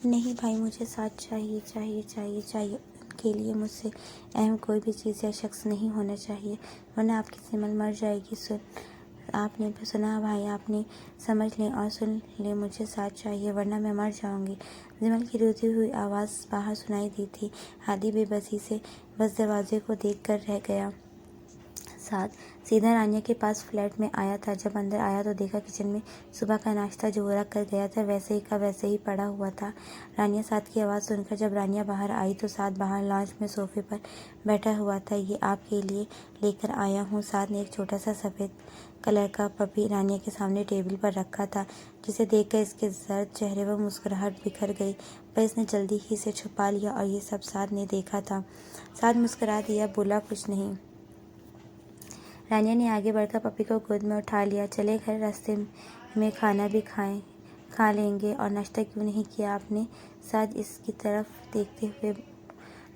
नहीं भाई, मुझे साथ चाहिए चाहिए चाहिए चाहिए। उनके लिए मुझसे अहम कोई भी चीज़ या शख्स नहीं होना चाहिए, वरना आपकी सिमल मर जाएगी। आपने सुना भाई, आपने समझ लें और सुन ले, मुझे साथ चाहिए वरना मैं मर जाऊंगी। जिमल की रोती हुई आवाज़ बाहर सुनाई दी थी। हादी बेबसी से बस दरवाजे को देख कर रह गया। साथ सीधा रानिया के पास फ्लैट में आया था। जब अंदर आया तो देखा किचन में सुबह का नाश्ता जो वो रख कर गया था वैसे ही का वैसे ही पड़ा हुआ था। रानिया साथ की आवाज़ सुनकर जब रानिया बाहर आई तो साथ बाहर लॉन्च में सोफे पर बैठा हुआ था। ये आपके लिए लेकर आया हूँ। साथ ने एक छोटा सा सफ़ेद कलर का पपी रानिया के सामने टेबल पर रखा था, जिसे देखकर इसके जर्द चेहरे पर मुस्कुराहट बिखर गई, पर इसने जल्दी ही से छुपा लिया और ये सब साथ ने देखा था। साथ मुस्कुरा दिया, बोला कुछ नहीं। रानिया ने आगे बढ़कर पपी को गोद में उठा लिया। चले घर, रास्ते में खाना भी खा लेंगे। और नाश्ता क्यों नहीं किया आपने? साथ इसकी तरफ देखते हुए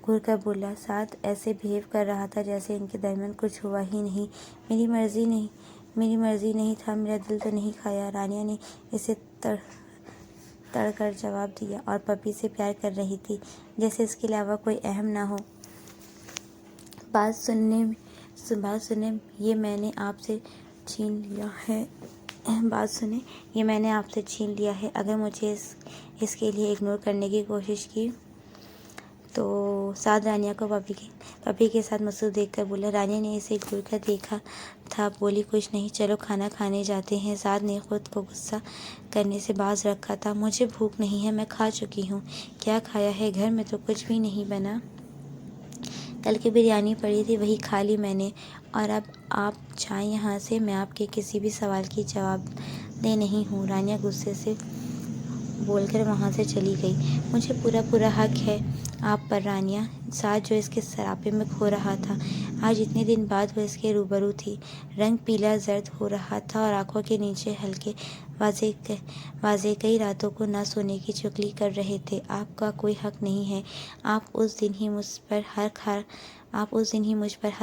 घूर कर बोला। साथ ऐसे बिहेव कर रहा था जैसे इनके दरमियान कुछ हुआ ही नहीं। मेरी मर्जी नहीं था, मेरा दिल तो नहीं खाया। रानिया ने इसे तड़ कर जवाब दिया और पपी से प्यार कर रही थी जैसे इसके अलावा कोई अहम ना हो। बात सुने, ये मैंने आपसे छीन लिया है। अगर मुझे इसके लिए इग्नोर करने की कोशिश की तो साथ रानिया को पपी के साथ मसरूफ़ देखकर बोला। रानिया ने इसे घूर कर देखा था, बोली कुछ नहीं, चलो खाना खाने जाते हैं। साथ ने खुद को गुस्सा करने से बाज रखा था। मुझे भूख नहीं है, मैं खा चुकी हूँ। क्या खाया है? घर में तो कुछ भी नहीं बना। कल की बिरयानी पड़ी थी, वही खा ली मैंने। और अब आप जाएं यहाँ से, मैं आपके किसी भी सवाल की जवाब दे नहीं हूँ। रानिया गुस्से से बोलकर वहाँ से चली गई। मुझे पूरा हक है आप पर रानिया। साथ जो इसके सरापे में खो रहा था, आज इतने दिन बाद वो इसके रूबरू थी। रंग पीला जर्द हो रहा था और आंखों के नीचे हल्के वाजे कई रातों को ना सोने की चुगली कर रहे थे। आपका कोई हक नहीं है। आप उस दिन ही मुझ पर हर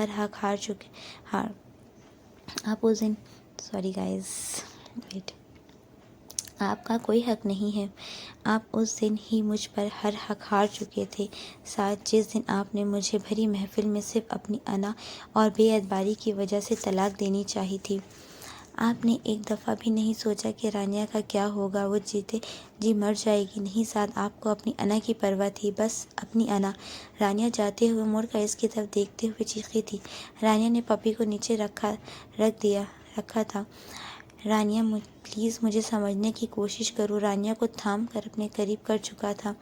हक हार चुके हार आप उस दिन सॉरी गाइस वेट आपका कोई हक नहीं है। आप उस दिन ही मुझ पर हर हक हार चुके थे। साथ जिस दिन आपने मुझे भरी महफिल में सिर्फ अपनी अना और बेअदबारी की वजह से तलाक देनी चाहिए थी। आपने एक दफ़ा भी नहीं सोचा कि रानिया का क्या होगा, वो जीते जी मर जाएगी। नहीं, साथ आपको अपनी अना की परवाह थी, बस अपनी अना। रानिया जाते हुए मुड़कर इसकी तरफ देखते हुए चीखी थी। रानिया ने पपी को नीचे रखा था। रानिया प्लीज़ मुझे समझने की कोशिश करो। रानिया को थाम कर अपने करीब कर चुका था।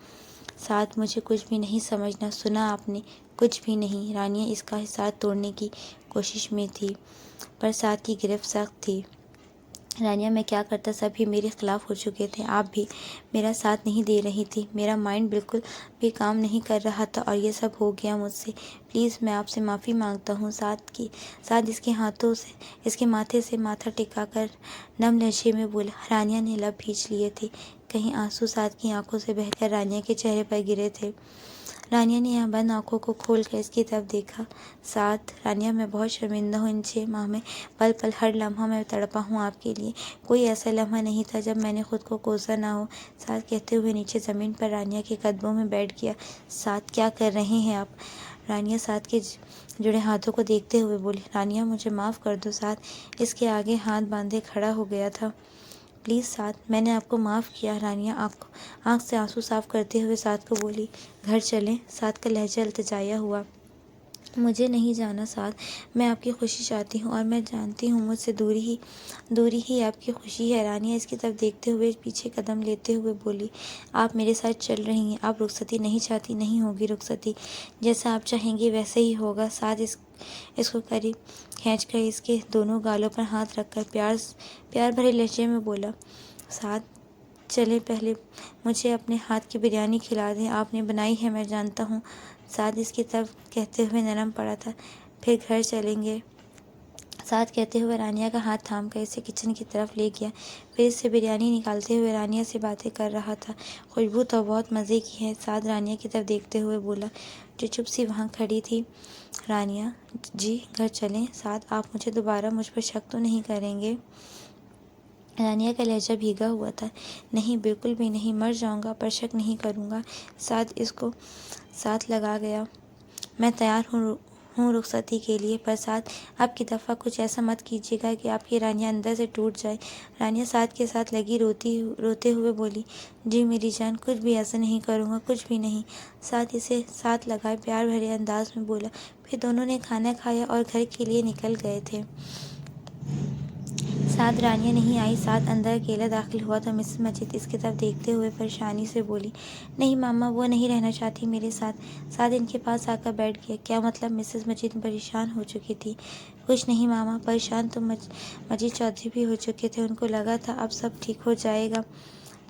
साथ मुझे कुछ भी नहीं समझना, सुना आपने? कुछ भी नहीं। रानिया इसका साथ तोड़ने की कोशिश में थी, पर साथ की गिरफ्त सख्त थी। रानिया मैं क्या करता, सब ही मेरे खिलाफ हो चुके थे। आप भी मेरा साथ नहीं दे रही थी। मेरा माइंड बिल्कुल भी काम नहीं कर रहा था और ये सब हो गया मुझसे। प्लीज़ मैं आपसे माफ़ी मांगता हूँ। साथ इसके माथे से माथा टिकाकर नम लहजे में बोला। रानिया ने लब खींच लिए थे, कहीं आंसू साथ की आंखों से बहकर रानिया के चेहरे पर गिरे थे। रानिया ने यहाँ बंद आंखों को खोलकर इसकी तरफ देखा। साथ रानिया मैं बहुत शर्मिंदा हूँ। इन 6 माह में पल पल हर लम्हा मैं तड़पा हूँ आपके लिए। कोई ऐसा लम्हा नहीं था जब मैंने खुद को कोसा ना हो। साथ कहते हुए नीचे ज़मीन पर रानिया के कदमों में बैठ गया। साथ क्या कर रहे हैं आप? रानिया साथ के जुड़े हाथों को देखते हुए बोली। रानिया मुझे माफ़ कर दो। साथ इसके आगे हाथ बांधे खड़ा हो गया था। प्लीज़ साथ, मैंने आपको माफ़ किया। रानिया आँख से आंसू साफ करते हुए साथ को बोली। घर चलें? साथ का लहजा अल्तजाया हुआ। मुझे नहीं जाना साथ, मैं आपकी खुशी चाहती हूँ और मैं जानती हूँ मुझसे दूरी ही आपकी खुशी है। रानिया इसकी तरफ देखते हुए पीछे कदम लेते हुए बोली। आप मेरे साथ चल रही हैं, आप रुखसती नहीं चाहती, नहीं होगी रुखसती। जैसा आप चाहेंगी वैसे ही होगा। साथ इसको करीब खींचकर इसके दोनों गालों पर हाथ रखकर प्यार भरे लहजे में बोला। साथ चले, पहले मुझे अपने हाथ की बिरयानी खिला दें, आपने बनाई है, मैं जानता हूँ। साथ इसकी तरफ कहते हुए नरम पड़ा था। फिर घर चलेंगे? साथ कहते हुए रानिया का हाथ थाम कर इसे किचन की तरफ ले गया। फिर इससे बिरयानी निकालते हुए रानिया से बातें कर रहा था। खुशबू तो बहुत मज़े की है। साथ रानिया की तरफ देखते हुए बोला, जो चुप सी वहाँ खड़ी थी। रानिया जी घर चलें? साथ आप मुझे दोबारा मुझ पर शक तो नहीं करेंगे? रानिया का लहजा भीगा हुआ था। नहीं, बिल्कुल भी नहीं, मर जाऊंगा पर शक नहीं करूंगा। साथ इसको साथ लगा गया। मैं तैयार हूँ रुखसती के लिए, पर साथ अब की दफ़ा कुछ ऐसा मत कीजिएगा कि आपकी रानिया अंदर से टूट जाए। रानिया साथ के साथ लगी रोते हुए बोली, जी मेरी जान, कुछ भी ऐसा नहीं करूँगा, कुछ भी नहीं। साथ इसे साथ लगाए प्यार भरे अंदाज में बोला। फिर दोनों ने खाना खाया और घर के लिए निकल गए थे। साथ रानिया नहीं आई। साथ अंदर अकेला दाखिल हुआ तो मिसेस मजिद इसकी तरफ देखते हुए परेशानी से बोली, नहीं मामा, वो नहीं रहना चाहती मेरे साथ। साथ इनके पास आकर बैठ गया। क्या मतलब? मिसेस मजिद परेशान हो चुकी थी। कुछ नहीं मामा, परेशान तो मजिद चौधरी भी हो चुके थे। उनको लगा था अब सब ठीक हो जाएगा,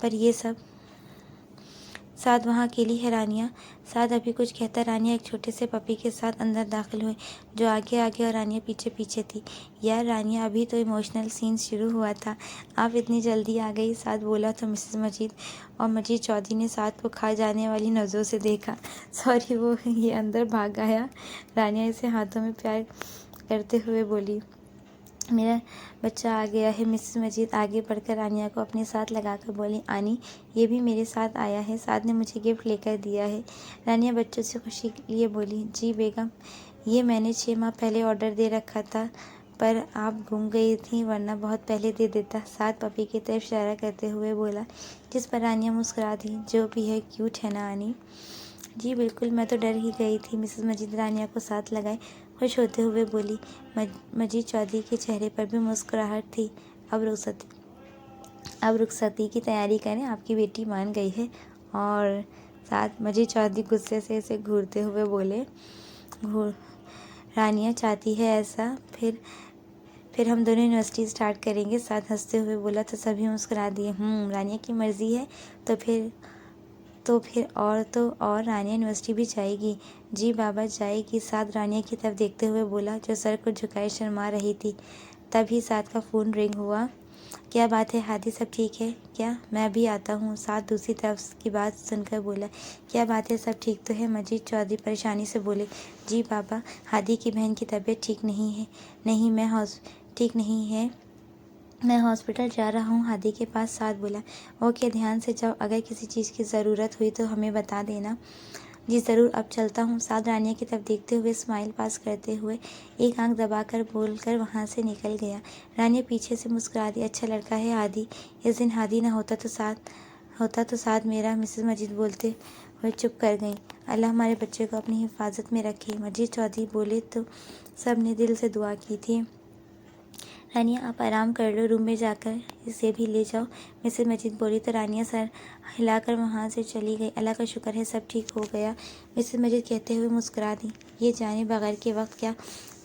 पर ये सब। साथ वहाँ अकेली है रानिया। साथ अभी कुछ कहता रानिया एक छोटे से पपी के साथ अंदर दाखिल हुए, जो आगे आगे और रानिया पीछे पीछे थी। यार रानिया, अभी तो इमोशनल सीन शुरू हुआ था, आप इतनी जल्दी आ गई। साथ बोला तो मिसेस मजिद और मजिद चौधरी ने साथ को खा जाने वाली नज़रों से देखा। सॉरी, वो ये अंदर भाग आया। रानिया इसे हाथों में प्यार करते हुए बोली, मेरा बच्चा आ गया है। मिसेस मजिद आगे बढ़कर रानिया को अपने साथ लगाकर बोली, आनी, ये भी मेरे साथ आया है। साथ ने मुझे गिफ्ट लेकर दिया है। रानिया बच्चों से खुशी लिए बोली, जी बेगम, ये मैंने 6 माह पहले ऑर्डर दे रखा था, पर आप घूम गई थी, वरना बहुत पहले दे देता। साथ पपी की तरफ इशारा करते हुए बोला, जिस पर रानिया मुस्कुरा दी। जो भी है क्यूट है ना आनी? जी बिल्कुल, मैं तो डर ही गई थी। मिसेस मजिद रानिया को साथ लगाए खुश होते हुए बोली। मजीद चौधरी के चेहरे पर भी मुस्कुराहट थी। अब रुखसती की तैयारी करें, आपकी बेटी मान गई है। और साथ मजीद चौधरी गुस्से से इसे घूरते हुए बोले, घूर रानिया चाहती है ऐसा, फिर हम दोनों यूनिवर्सिटी स्टार्ट करेंगे। साथ हंसते हुए बोला तो सभी मुस्कुरा दिए। रानिया की मर्जी है तो फिर और रानिया यूनिवर्सिटी भी जाएगी। जी बाबा, जाएगी। साथ रानिया की तरफ देखते हुए बोला, जो सर को झुकाए शर्मा रही थी। तभी साथ का फ़ोन रिंग हुआ। क्या बात है हादी, सब ठीक है क्या? मैं भी आता हूँ। साथ दूसरी तरफ की बात सुनकर बोला, क्या बात है, सब ठीक तो है? मजीद चौधरी परेशानी से बोले, जी बाबा, हादी की बहन की तबीयत ठीक नहीं है। ठीक नहीं है, मैं हॉस्पिटल जा रहा हूँ हादी के पास। साथ बोला, ओके, ध्यान से जाओ, अगर किसी चीज़ की ज़रूरत हुई तो हमें बता देना। जी ज़रूर, अब चलता हूँ। साथ रानिया की तरफ देखते हुए स्माइल पास करते हुए एक आंख दबाकर बोलकर वहाँ से निकल गया। रानिया पीछे से मुस्कुरा दी। अच्छा लड़का है हादी। इस दिन हादी ना होता तो साथ मेरा। मिसेस मजिद बोलते हुए चुप कर गई। अल्लाह हमारे बच्चे को अपनी हिफाजत में रखे। मजिद चौधरी बोले तो सब ने दिल से दुआ की थी। रानिया, आप आराम कर लो, रूम में जाकर इसे भी ले जाओ। मिसेस मजिद बोली तो रानिया सर हिलाकर वहाँ से चली गई। अल्लाह का शुक्र है सब ठीक हो गया। मिसेस मजिद कहते हुए मुस्कुरा दी। ये जाने बगैर के वक्त क्या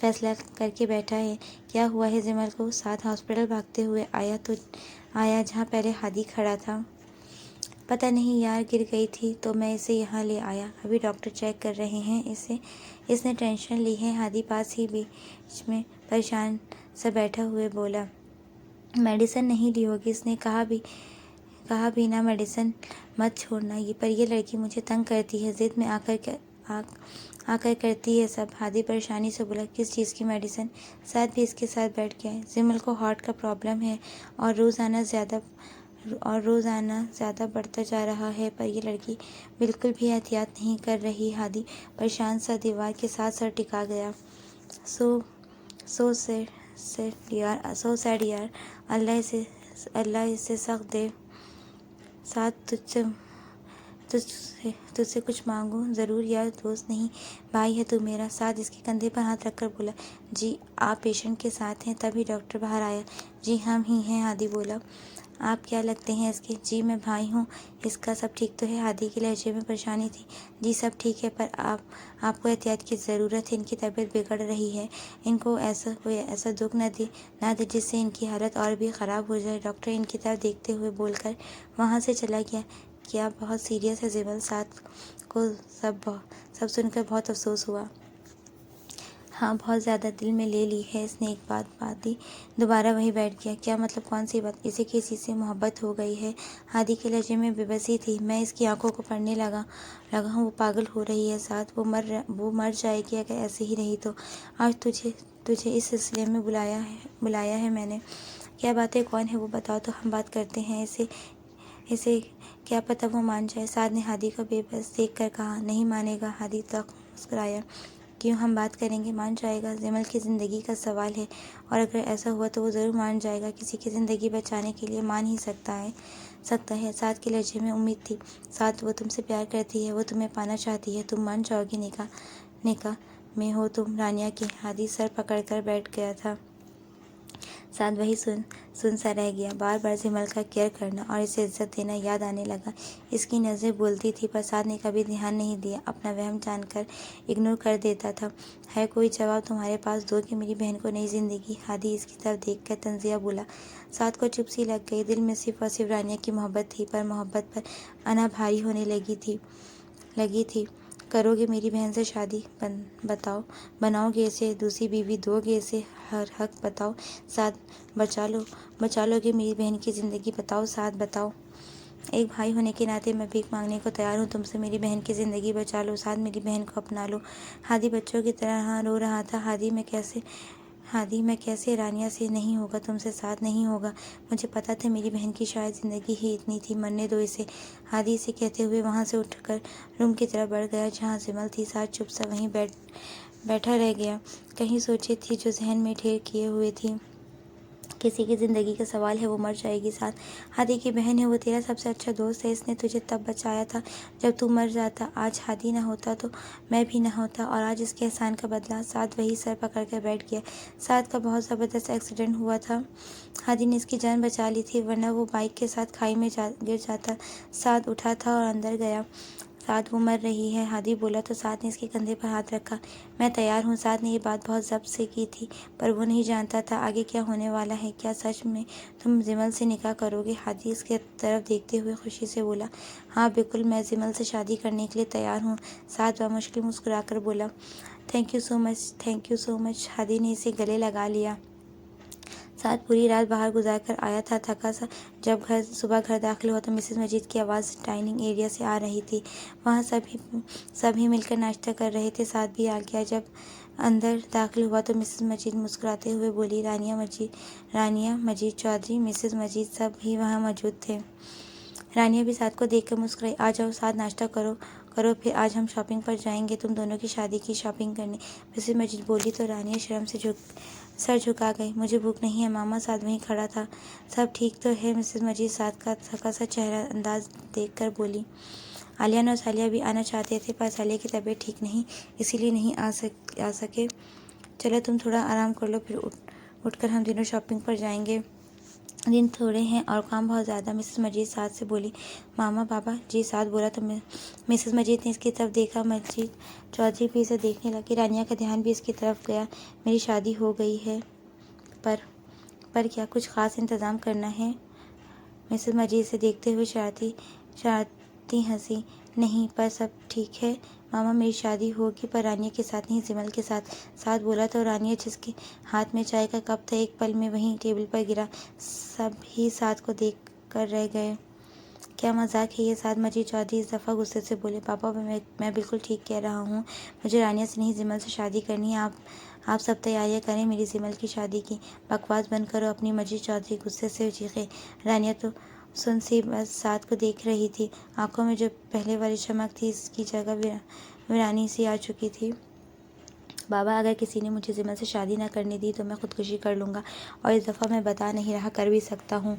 फैसला करके बैठा है? क्या हुआ है जिमल को? साथ हॉस्पिटल भागते हुए आया जहाँ पहले हादी खड़ा था। पता नहीं यार, गिर गई थी तो मैं इसे यहाँ ले आया। अभी डॉक्टर चेक कर रहे हैं इसने टेंशन ली है। हादी पास ही बीच में परेशान सा बैठा हुए बोला, मेडिसिन नहीं ली होगी इसने। कहा भी ना मेडिसिन मत छोड़ना, ये लड़की मुझे तंग करती है, जिद में आकर करती है सब। हादी परेशानी से बोला, किस चीज़ की मेडिसिन? साथ भी इसके साथ बैठ गया। जिमल को हार्ट का प्रॉब्लम है और रोज़ाना ज़्यादा बढ़ता जा रहा है, पर यह लड़की बिल्कुल भी एहतियात नहीं कर रही। हादी परेशान सा दीवार के साथ सर टिका गया। सो सैड यार, अल्लाह इसे सख्त दे। साथ तुझसे कुछ मांगू ज़रूर यार, दोस्त नहीं भाई है तू मेरा। साथ इसके कंधे पर हाथ रखकर बोला, जी आप पेशेंट के साथ हैं? तभी डॉक्टर बाहर आया। जी हम ही हैं, हादी बोला। आप क्या लगते हैं इसके? जी मैं भाई हूँ इसका। सब ठीक तो है? हादी के लहजे में परेशानी थी। जी सब ठीक है, पर आपको एहतियात की ज़रूरत है। इनकी तबीयत बिगड़ रही है, इनको ऐसा दुख न दे जिससे इनकी हालत और भी ख़राब हो जाए। डॉक्टर इनकी तरफ देखते हुए बोलकर वहाँ से चला गया। क्या बहुत सीरियस है जिमल? साथ को सब सुनकर बहुत अफसोस हुआ। हाँ, बहुत ज़्यादा दिल में ले ली है इसने। एक बात ही दोबारा वही बैठ गया। क्या मतलब? कौन सी बात? इसे किसी से मोहब्बत हो गई है? हादी के लहजे में बेबसी थी। मैं इसकी आंखों को पढ़ने लगा हूँ, वो पागल हो रही है। साथ वो मर जाएगी अगर ऐसे ही रही तो। आज तुझे इस सिलसिले में बुलाया है मैंने। क्या बात है, कौन है वो बताओ तो हम बात करते हैं। इसे इसे क्या पता वो मान जाए। साद ने हादी को बेबस देख कर कहा। नहीं मानेगा। हादी तक मुस्कुराया। क्यों, हम बात करेंगे, मान जाएगा। जमल की ज़िंदगी का सवाल है और अगर ऐसा हुआ तो वो ज़रूर मान जाएगा। किसी की ज़िंदगी बचाने के लिए मान ही सकता है। साद के लहजे में उम्मीद थी। साद, वो तुमसे प्यार करती है, वो तुम्हें पाना चाहती है, तुम मान जाओगी। निकाह में हो तुम रानिया की। हादी सर पकड़कर बैठ गया था। साद वही सुन सा रह गया। बार बार जिमल का केयर करना और इसे इज्जत देना याद आने लगा। इसकी नज़रें बोलती थी पर साद ने कभी ध्यान नहीं दिया। अपना वहम जानकर इग्नोर कर देता था। है कोई जवाब तुम्हारे पास, दो कि मेरी बहन को नई जिंदगी। हादी इसकी तरफ देख कर तंजिया बोला। साद को चुप सी लग गई। दिल में सिर्फ और सिर्फ रानिया की मोहब्बत थी, पर मोहब्बत पर अना भारी होने लगी थी। करोगे मेरी बहन से शादी? बताओ, बनाओगे इसे दूसरी बीवी, दोगे इसे हर हक? बताओ साथ, बचा लोगे मेरी बहन की ज़िंदगी? बताओ साथ, बताओ। एक भाई होने के नाते मैं भीख मांगने को तैयार हूँ तुमसे। मेरी बहन की ज़िंदगी बचा लो साथ, मेरी बहन को अपना लो। हादी बच्चों की तरह रो रहा था। हादी मैं कैसे? रानिया से नहीं होगा, तुमसे साथ नहीं होगा। मुझे पता था मेरी बहन की शायद ज़िंदगी ही इतनी थी। मरने दो इसे। हादी इसे कहते हुए वहाँ से उठकर रूम की तरफ बढ़ गया जहाँ जिमल थी। साथ चुप सा वहीं बैठा रह गया। कहीं सोचे थी जो जहन में ढेर किए हुए थी। किसी की ज़िंदगी का सवाल है, वो मर जाएगी साथ। हादी की बहन है, वो तेरा सबसे अच्छा दोस्त है। इसने तुझे तब बचाया था जब तू मर जाता। आज हादी ना होता तो मैं भी ना होता, और आज इसके एहसान का बदला। साथ वही सर पकड़ कर बैठ गया। साथ का बहुत ज़बरदस्त एक्सीडेंट हुआ था। हादी ने इसकी जान बचा ली थी, वरना वो बाइक के साथ खाई में गिर जाता। साथ उठा था और अंदर गया। साथ, वो मर रही है, हादी बोला तो साथ ने इसके कंधे पर हाथ रखा। मैं तैयार हूँ। साथ ने ये बात बहुत ज़ब्त से की थी, पर वो नहीं जानता था आगे क्या होने वाला है। क्या सच में तुम जिमल से निकाह करोगे? हादी इसके तरफ देखते हुए खुशी से बोला। हाँ बिल्कुल, मैं जिमल से शादी करने के लिए तैयार हूँ। साथ मुश्किल मुस्कुराकर बोला। Thank you so much. Hadi ने इसे गले लगा लिया। साथ पूरी रात बाहर गुजार कर आया था, थका सा। जब सुबह घर दाखिल हुआ तो मिसेस मजीद की आवाज़ डाइनिंग एरिया से आ रही थी। वहाँ सभी मिलकर नाश्ता कर रहे थे। साथ भी आ गया। जब अंदर दाखिल हुआ तो मिसेस मजीद मुस्कुराते हुए बोली, रानिया मजीद चौधरी। मिसेस मजीद सब भी वहाँ मौजूद थे। रानिया भी साथ को देखकर मुस्कुराई। आ जाओ साथ, नाश्ता करो फिर आज हम शॉपिंग पर जाएंगे, तुम दोनों की शादी की शॉपिंग करने। मिसेस मजीद बोली तो रानिया शर्म से सर झुका गई। मुझे भूख नहीं है मामा। साथ वहीं खड़ा था। सब ठीक तो है? मिसेस मजीद साथ का थका सा चेहरा अंदाज देखकर बोली। आलिया और सालिया भी आना चाहते थे, पर सालिया की तबीयत ठीक नहीं, इसीलिए नहीं आ सके। चलो तुम थोड़ा आराम कर लो, फिर उठकर हम तीनों शॉपिंग पर जाएंगे। दिन थोड़े हैं और काम बहुत ज़्यादा। मिसेस मजीद साथ से बोली। मामा बाबा जी, साथ बोला तो मिसेस मजीद ने इसकी तरफ देखा। मजीद चौधरी भी इसे देखने लगी। रानिया का ध्यान भी इसकी तरफ गया। मेरी शादी हो गई है, पर क्या कुछ ख़ास इंतज़ाम करना है? मिसेस मजीद से देखते हुए शरारती हंसी। नहीं, पर सब ठीक है मामा, मेरी शादी होगी, पर रानिया के साथ नहीं, जिमल के साथ। साथ बोला तो रानिया, जिसके हाथ में चाय का कप था, एक पल में वहीं टेबल पर गिरा। सभी साथ को देख कर रह गए। क्या मजाक है ये? साथ मजीद चौधरी इस दफ़ा गुस्से से बोले। पापा, मैं बिल्कुल ठीक कह रहा हूँ। मुझे रानिया से नहीं, जिमल से शादी करनी है। आप सब तैयारियां करें मेरी जिमल की शादी की। बकवास बंद करो अपनी। मजीद चौधरी गुस्से से चीखे। रानिया तो सुन सी बस साथ को देख रही थी। आंखों में जो पहले वाली चमक थी, इसकी जगह वीरानी सी आ चुकी थी। बाबा, अगर किसी ने मुझे जिमल से शादी ना करने दी तो मैं खुदकुशी कर लूँगा, और इस दफ़ा मैं बता नहीं रहा, कर भी सकता हूँ।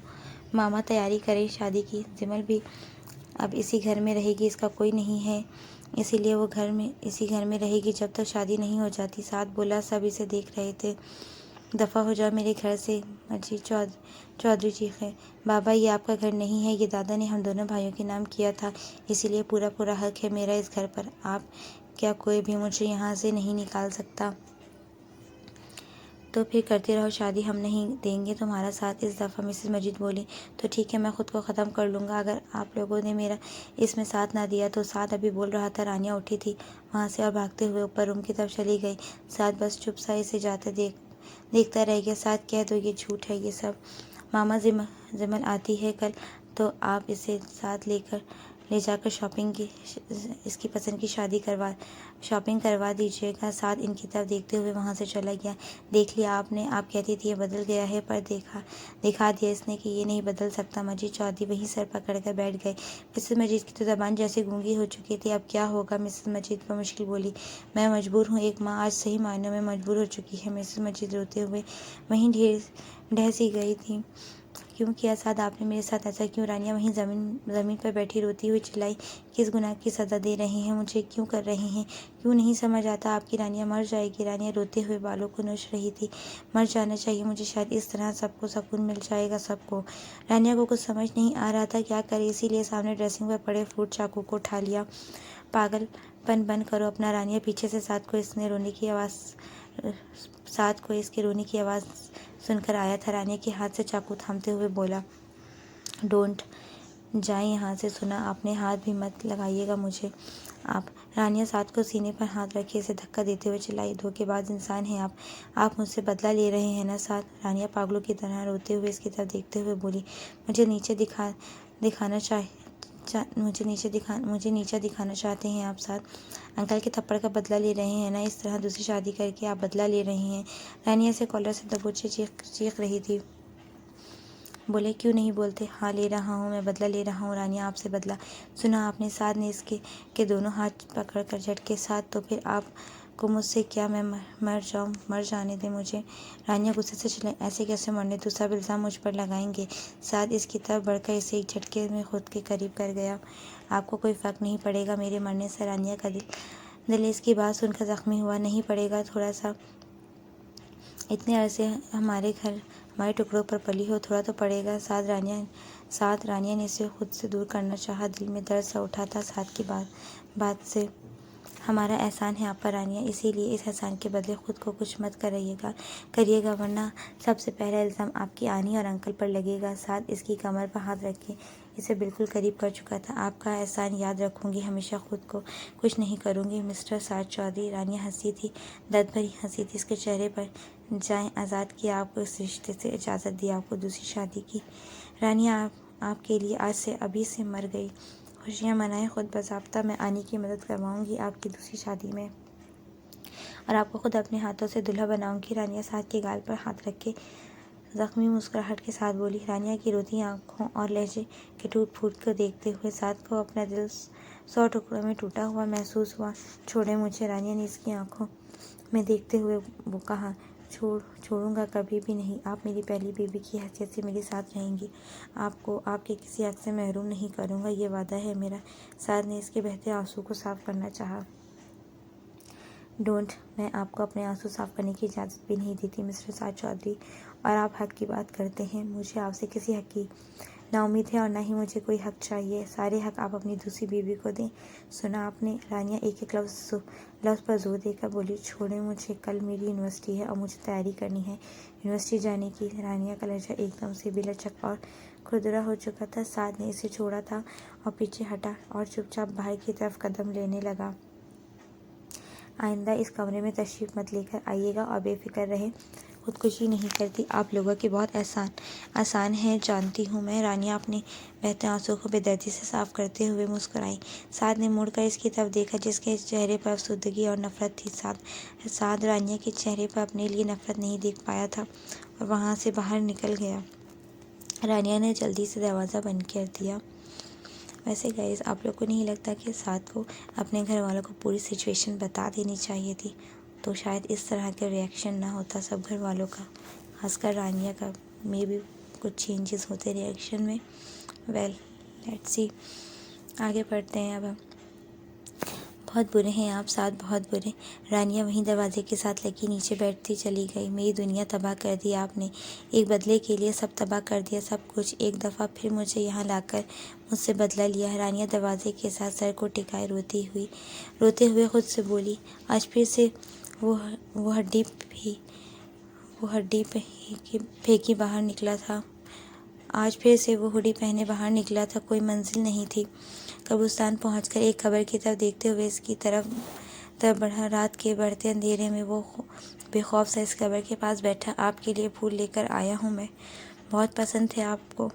मामा तैयारी करें शादी की। जिमल भी अब इसी घर में रहेगी, इसका कोई नहीं है, इसीलिए वो इसी घर में रहेगी जब तक शादी नहीं हो जाती। साथ बोला। सब इसे देख रहे थे। दफ़ा हो जाओ मेरे घर से, मजीद चौधरी चीखे। बाबा, ये आपका घर नहीं है, ये दादा ने हम दोनों भाइयों के नाम किया था, इसीलिए पूरा हक है मेरा इस घर पर। आप क्या कोई भी मुझे यहाँ से नहीं निकाल सकता? तो फिर करते रहो शादी, हम नहीं देंगे तुम्हारा साथ इस दफ़ा। मिसेस मजीद बोली। तो ठीक है, मैं ख़ुद को ख़त्म कर लूँगा अगर आप लोगों ने मेरा इसमें साथ ना दिया तो। साथ अभी बोल रहा था, रानिया उठी थी वहाँ से और भागते हुए ऊपर रूम की तरफ चली गई। साथ बस चुप सा इसे जाते देखता रह गया। साथ कह दो ये झूठ है ये सब। मामा, जिमल आती है कल, तो आप इसे साथ ले जाकर इसकी पसंद की शॉपिंग करवा दीजिएगा। साथ इनकी तरफ देखते हुए वहाँ से चला गया। देख लिया आपने, आप कहती थी ये बदल गया है, पर दिखा दिया इसने कि ये नहीं बदल सकता। मजीद चौधरी वहीं सर पकड़कर बैठ गए। मिसेस मजीद की तो ज़बान जैसे गूंगी हो चुकी थी। अब क्या होगा? मिसेस मजीद पर मुश्किल बोली। मैं मजबूर हूँ, एक माँ आज सही मायनों में मजबूर हो चुकी है। मिसेस मजीद रोते हुए वहीं ढह सी गई थी। क्यों किया साद आपने मेरे साथ ऐसा? क्यों? रानिया वहीं ज़मीन पर बैठी रोती हुई चिल्लाई। किस गुनाह की सज़ा दे रहे हैं मुझे? क्यों कर रहे हैं? क्यों नहीं समझ आता आपकी? रानिया मर जाएगी। रानिया रोते हुए बालों को नोच रही थी। मर जाना चाहिए मुझे, शायद इस तरह सबको सुकून मिल जाएगा सबको। रानिया को कुछ समझ नहीं आ रहा था क्या करे, इसीलिए सामने ड्रेसिंग पर पड़े फ्रूट चाकू को उठा लिया। पागलपन बंद करो अपना। रानिया पीछे से साद को इसके रोने की आवाज़ सुनकर आया था। रानिया के हाथ से चाकू थामते हुए बोला, डोंट जाए यहाँ से। सुना आपने? हाथ भी मत लगाइएगा मुझे आप। रानिया साद को सीने पर हाथ रखे इसे धक्का देते हुए चिल्लाई, धोखेबाज इंसान हैं आप मुझसे बदला ले रहे हैं ना साद? रानिया पागलों की तरह रोते हुए इसकी तरफ देखते हुए बोली, मुझे नीचे दिखाना चाहते हैं आप साद? अंकल के थप्पड़ का बदला ले रहे हैं ना? इस तरह दूसरी शादी करके आप बदला ले रहे हैं? रानिया से कॉलर से दबोचे चीख रही थी। बोले, क्यों नहीं बोलते? हाँ ले रहा हूँ, मैं बदला ले रहा हूँ रानिया आपसे बदला। सुना आपने? साद ने इसके के दोनों हाथ पकड़ कर झटके। साद तो फिर आपको मुझसे क्या? मैं मर जाने दे मुझे। रानिया गुस्से से चले, ऐसे कैसे मरने दूँ? सब इल्ज़ाम मुझ पर लगाएंगे। साद इसकी तरफ बढ़कर इसे एक झटके में खुद के करीब कर गया। आपको कोई फ़र्क नहीं पड़ेगा मेरे मरने से? रानिया का दिल इसकी बात सुनकर ज़ख्मी हुआ। नहीं पड़ेगा, थोड़ा सा इतने अरसे हमारे टुकड़ों पर पली हो, थोड़ा तो पड़ेगा। साद रानिया ने इसे खुद से दूर करना चाहा। दिल में दर्द सा उठा था साद की बात से। हमारा एहसान है आप पर रानिया, इसीलिए इस एहसान के बदले खुद को कुछ मत करिएगा, वरना सबसे पहला इल्ज़ाम आपकी आनी और अंकल पर लगेगा। साद इसकी कमर पर हाथ रखे इसे बिल्कुल करीब कर चुका था। आपका एहसान याद रखूंगी हमेशा, खुद को कुछ नहीं करूंगी मिस्टर साद चौधरी। रानिया हंसी थी, दर्द भरी हंसी थी इसके चेहरे पर। जाएं, आज़ाद किया आपको इस रिश्ते से, इजाज़त दी आपको दूसरी शादी की। रानिया आपके लिए आज से अभी से मर गई। खुशियाँ मनाएं खुद बज़ाब्ता। मैं आनी की मदद करवाऊंगी आपकी दूसरी शादी में और आपको खुद अपने हाथों से दूल्हा बनाऊंगी। रानिया साद के गाल पर हाथ रख के ज़ख्मी मुस्कुराहट के साथ बोली। रानिया की रोती आंखों और लहजे के टूट फूट को देखते हुए साद को अपना दिल 100 टुकड़ों में टूटा हुआ महसूस हुआ। छोड़े मुझे। रानिया ने इसकी आंखों में देखते हुए वो कहा, छोड़ूंगा कभी भी नहीं। आप मेरी पहली बीवी की हैसियत से मेरे साथ रहेंगी। आपको आपके किसी हक से महरूम नहीं करूंगा, ये वादा है मेरा। साद ने इसके बहते आंसू को साफ करना चाहा। डोंट, मैं आपको अपने आंसू साफ करने की इजाज़त भी नहीं देती मिस्टर साद चौधरी। और आप हक की बात करते हैं। मुझे आपसे किसी हक की ना उम्मीद है और ना ही मुझे कोई हक चाहिए। सारे हक आप अपनी दूसरी बीवी को दें। सुना आपने? रानिया एक लफ्ज़ पर जोर देकर बोली, छोड़े मुझे। कल मेरी यूनिवर्सिटी है और मुझे तैयारी करनी है यूनिवर्सिटी जाने की। रानिया का लहजा एकदम से बेलचक और खुरदरा हो चुका था। साद ने इसे छोड़ा था और पीछे हटा और चुपचाप बाहर की तरफ कदम लेने लगा। आइंदा इस कमरे में तशरीफ़ मत लेकर आइएगा और बेफिक्र रहें। खुदकुशी नहीं करती आप लोगों की बहुत आसान है, जानती हूँ मैं। रानिया अपने बहते आंसू को बेदर्दी से साफ करते हुए मुस्कुराई। साद ने मुड़कर इसकी तरफ देखा जिसके चेहरे पर अफसुर्दगी और नफरत थी। साद रानिया के चेहरे पर अपने लिए नफरत नहीं देख पाया था और वहाँ से बाहर निकल गया। रानिया ने जल्दी से दरवाज़ा बंद कर दिया। वैसे गाइस, आप लोग को नहीं लगता कि साद को अपने घर वालों को पूरी सिचुएशन बता देनी चाहिए थी? तो शायद इस तरह के रिएक्शन ना होता सब घर वालों का, खासकर रानिया का। मे भी कुछ चेंजेस होते रिएक्शन में। वेल, लेट्स सी, आगे बढ़ते हैं अब हम। बहुत बुरे हैं आप साद, बहुत बुरे। रानिया वहीं दरवाजे के साथ लगी नीचे बैठती चली गई। मेरी दुनिया तबाह कर दी आपने। एक बदले के लिए सब तबाह कर दिया, सब कुछ। एक दफ़ा फिर मुझे यहाँ लाकर मुझसे बदला लिया। रानिया दरवाजे के साथ सर को टिकाए रोते हुए खुद से बोली, आज फिर से वो हड्डी फेंकी बाहर निकला था। आज फिर से वो हुडी पहने बाहर निकला था। कोई मंजिल नहीं थी। कब्रिस्तान पहुंचकर एक कब्र की तरफ देखते हुए इसकी तरफ बढ़ा। रात के बढ़ते अंधेरे में वो बेखौफ सा इस कब्र के पास बैठा। आपके लिए फूल लेकर आया हूँ मैं, बहुत पसंद थे आपको।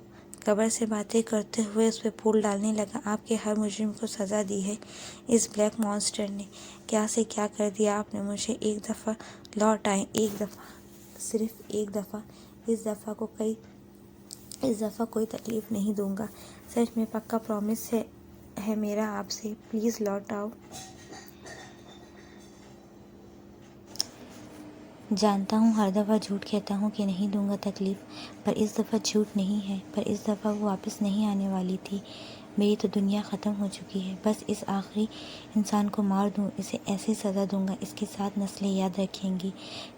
कब्र से बातें करते हुए उस पर फूल डालने लगा। आपके हर मुजरिम को सज़ा दी है इस ब्लैक मॉन्स्टर ने। क्या से क्या कर दिया आपने मुझे। एक दफ़ा लौट आए, एक दफ़ा, सिर्फ एक दफ़ा। इस दफ़ा कोई तकलीफ़ नहीं दूंगा। सच में पक्का प्रॉमिस है मेरा आपसे। प्लीज़ लौट आओ। जानता हूँ हर दफ़ा झूठ कहता हूँ कि नहीं दूंगा तकलीफ़, पर इस दफ़ा झूठ नहीं है। पर इस दफ़ा वो वापस नहीं आने वाली थी। मेरी तो दुनिया ख़त्म हो चुकी है। बस इस आखिरी इंसान को मार दूँ, इसे ऐसी सज़ा दूंगा, इसके साथ नस्लें याद रखेंगी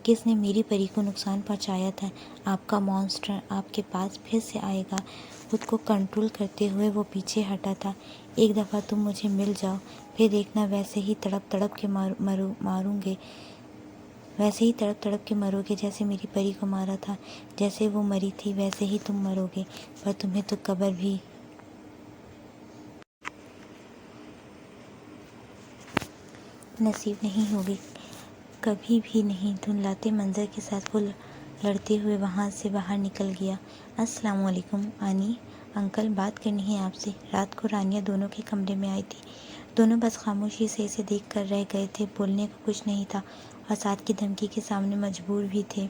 किसने मेरी परी को नुकसान पहुँचाया था। आपका मॉन्स्टर आपके पास फिर से आएगा। खुद को कंट्रोल करते हुए वो पीछे हटा था। एक दफ़ा तुम मुझे मिल जाओ, फिर देखना वैसे ही तड़प तड़प के मारूंगे। वैसे ही तड़प तड़प के मरोगे जैसे मेरी परी को मारा था। जैसे वो मरी थी वैसे ही तुम मरोगे, पर तुम्हें तो कब्र भी नसीब नहीं होगी, कभी भी नहीं। धुंधलाते मंजर के साथ वो लड़ते हुए वहाँ से बाहर निकल गया। अस्सलाम वालेकुम आनी अंकल, बात करनी है आपसे। रात को रानिया दोनों के कमरे में आई थी। दोनों बस खामोशी से इसे देख कर रह गए थे। बोलने को कुछ नहीं था और साथ की धमकी के सामने मजबूर भी थे।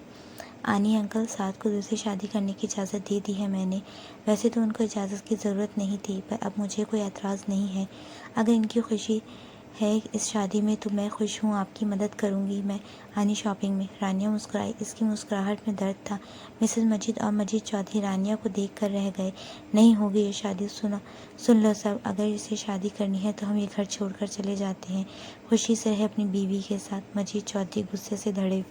आनी अंकल, साथ को दूसरी शादी करने की इजाज़त दे दी है मैंने। वैसे तो उनको इजाज़त की ज़रूरत नहीं थी, पर अब मुझे कोई एतराज़ नहीं है। अगर इनकी खुशी है इस शादी में तो मैं खुश हूँ। आपकी मदद करूँगी मैं आनी शॉपिंग में। रानिया मुस्कुराई। इसकी मुस्कुराहट में दर्द था। मिसेस मजीद और मजीद चौधरी रानिया को देख कर रह गए। नहीं होगी ये शादी। सुन लो सब, अगर इसे शादी करनी है तो हम ये घर छोड़कर चले जाते हैं। खुशी से रहे अपनी बीवी के साथ। मजीद चौधरी गुस्से से धड़े।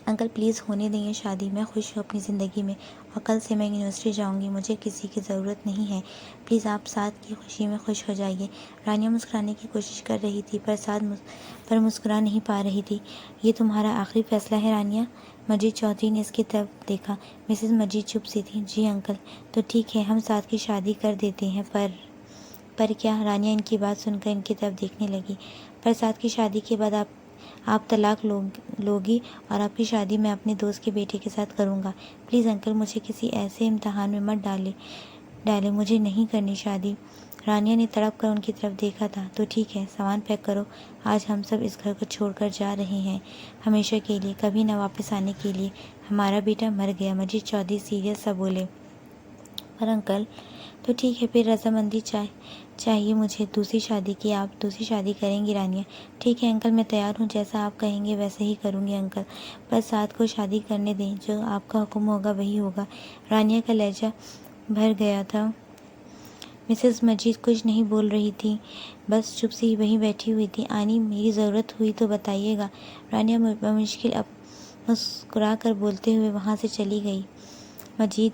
अंकल प्लीज़ होने दें ये शादी। मैं खुश हूँ अपनी ज़िंदगी में और कल से मैं यूनिवर्सिटी जाऊँगी। मुझे किसी की ज़रूरत नहीं है। प्लीज़ आप साथ की खुशी में खुश हो जाइए। रानिया मुस्कुराने की कोशिश कर रही थी पर मुस्कुरा नहीं पा रही थी। ये तुम्हारा आखिरी फ़ैसला है रानिया? मजीद चौधरी ने इसकी तरफ देखा। मिसेस मजीद चुप सी थी। जी अंकल। तो ठीक है, हम साथ की शादी कर देते हैं। पर क्या? रानिया इनकी बात सुनकर इनकी तरफ देखने लगी। पर साथ की शादी के बाद आप तलाक लोगी और आपकी शादी मैं अपने दोस्त के बेटे के साथ करूँगा। प्लीज़ अंकल, मुझे किसी ऐसे इम्तहान में मत डाले। मुझे नहीं करनी शादी। रानिया ने तड़प कर उनकी तरफ देखा था। तो ठीक है, सामान पैक करो। आज हम सब इस घर को छोड़कर जा रहे हैं, हमेशा के लिए, कभी न वापस आने के लिए। हमारा बेटा मर गया। मजीद चौधरी सीरियस सा बोले। पर अंकल, तो ठीक है, फिर रजामंदी चाहिए मुझे दूसरी शादी की। आप दूसरी शादी करेंगी रानिया? ठीक है अंकल, मैं तैयार हूँ। जैसा आप कहेंगे वैसे ही करूँगी अंकल। बस साथ को शादी करने दें। जो आपका हुक्म होगा वही होगा। रानिया का लहजा भर गया था। मिसेस मजीद कुछ नहीं बोल रही थी, बस चुप सी वहीं बैठी हुई थी। आनी, मेरी ज़रूरत हुई तो बताइएगा। रानिया बमुश्किल अब मुस्कुरा कर बोलते हुए वहाँ से चली गई। मजीद,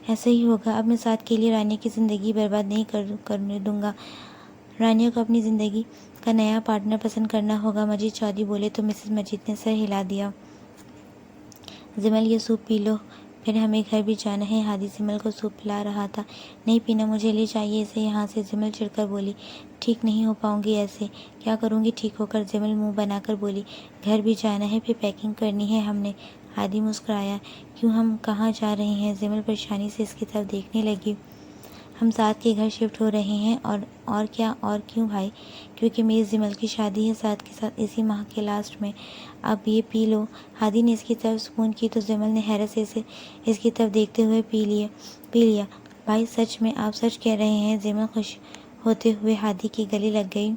ऐसा ही होगा। अब मैं साथ के लिए रानिया की ज़िंदगी बर्बाद नहीं करने दूंगा। रानिया को अपनी ज़िंदगी का नया पार्टनर पसंद करना होगा। मजीद चौधरी बोले तो मिसेस मजीद ने सर हिला दिया। जिमल, ये सूप पी लो, फिर हमें घर भी जाना है। हादी जिमल को सूप पिला रहा था। नहीं पीना, मुझे ले जाइए इसे यहाँ से। जिमल चिढ़कर बोली। ठीक नहीं हो पाऊंगी ऐसे। क्या करूँगी ठीक होकर? जिमल मुंह बनाकर बोली। घर भी जाना है, फिर पैकिंग करनी है हमने। हादी मुस्कुराया। क्यों, हम कहाँ जा रहे हैं? जिमल परेशानी से इसकी तरफ देखने लगी। हम साथ के घर शिफ्ट हो रहे हैं। और क्या? और क्यों भाई? क्योंकि मेरी जिमल की शादी है साथ के साथ इसी माह के लास्ट में। अब ये पी लो। हादी ने इसकी तरफ स्पून की तो जिमल ने हैरत से इसकी तरफ देखते हुए पी लिया। भाई सच में? आप सच कह रहे हैं? जिमल खुश होते हुए हादी के गले लग गई।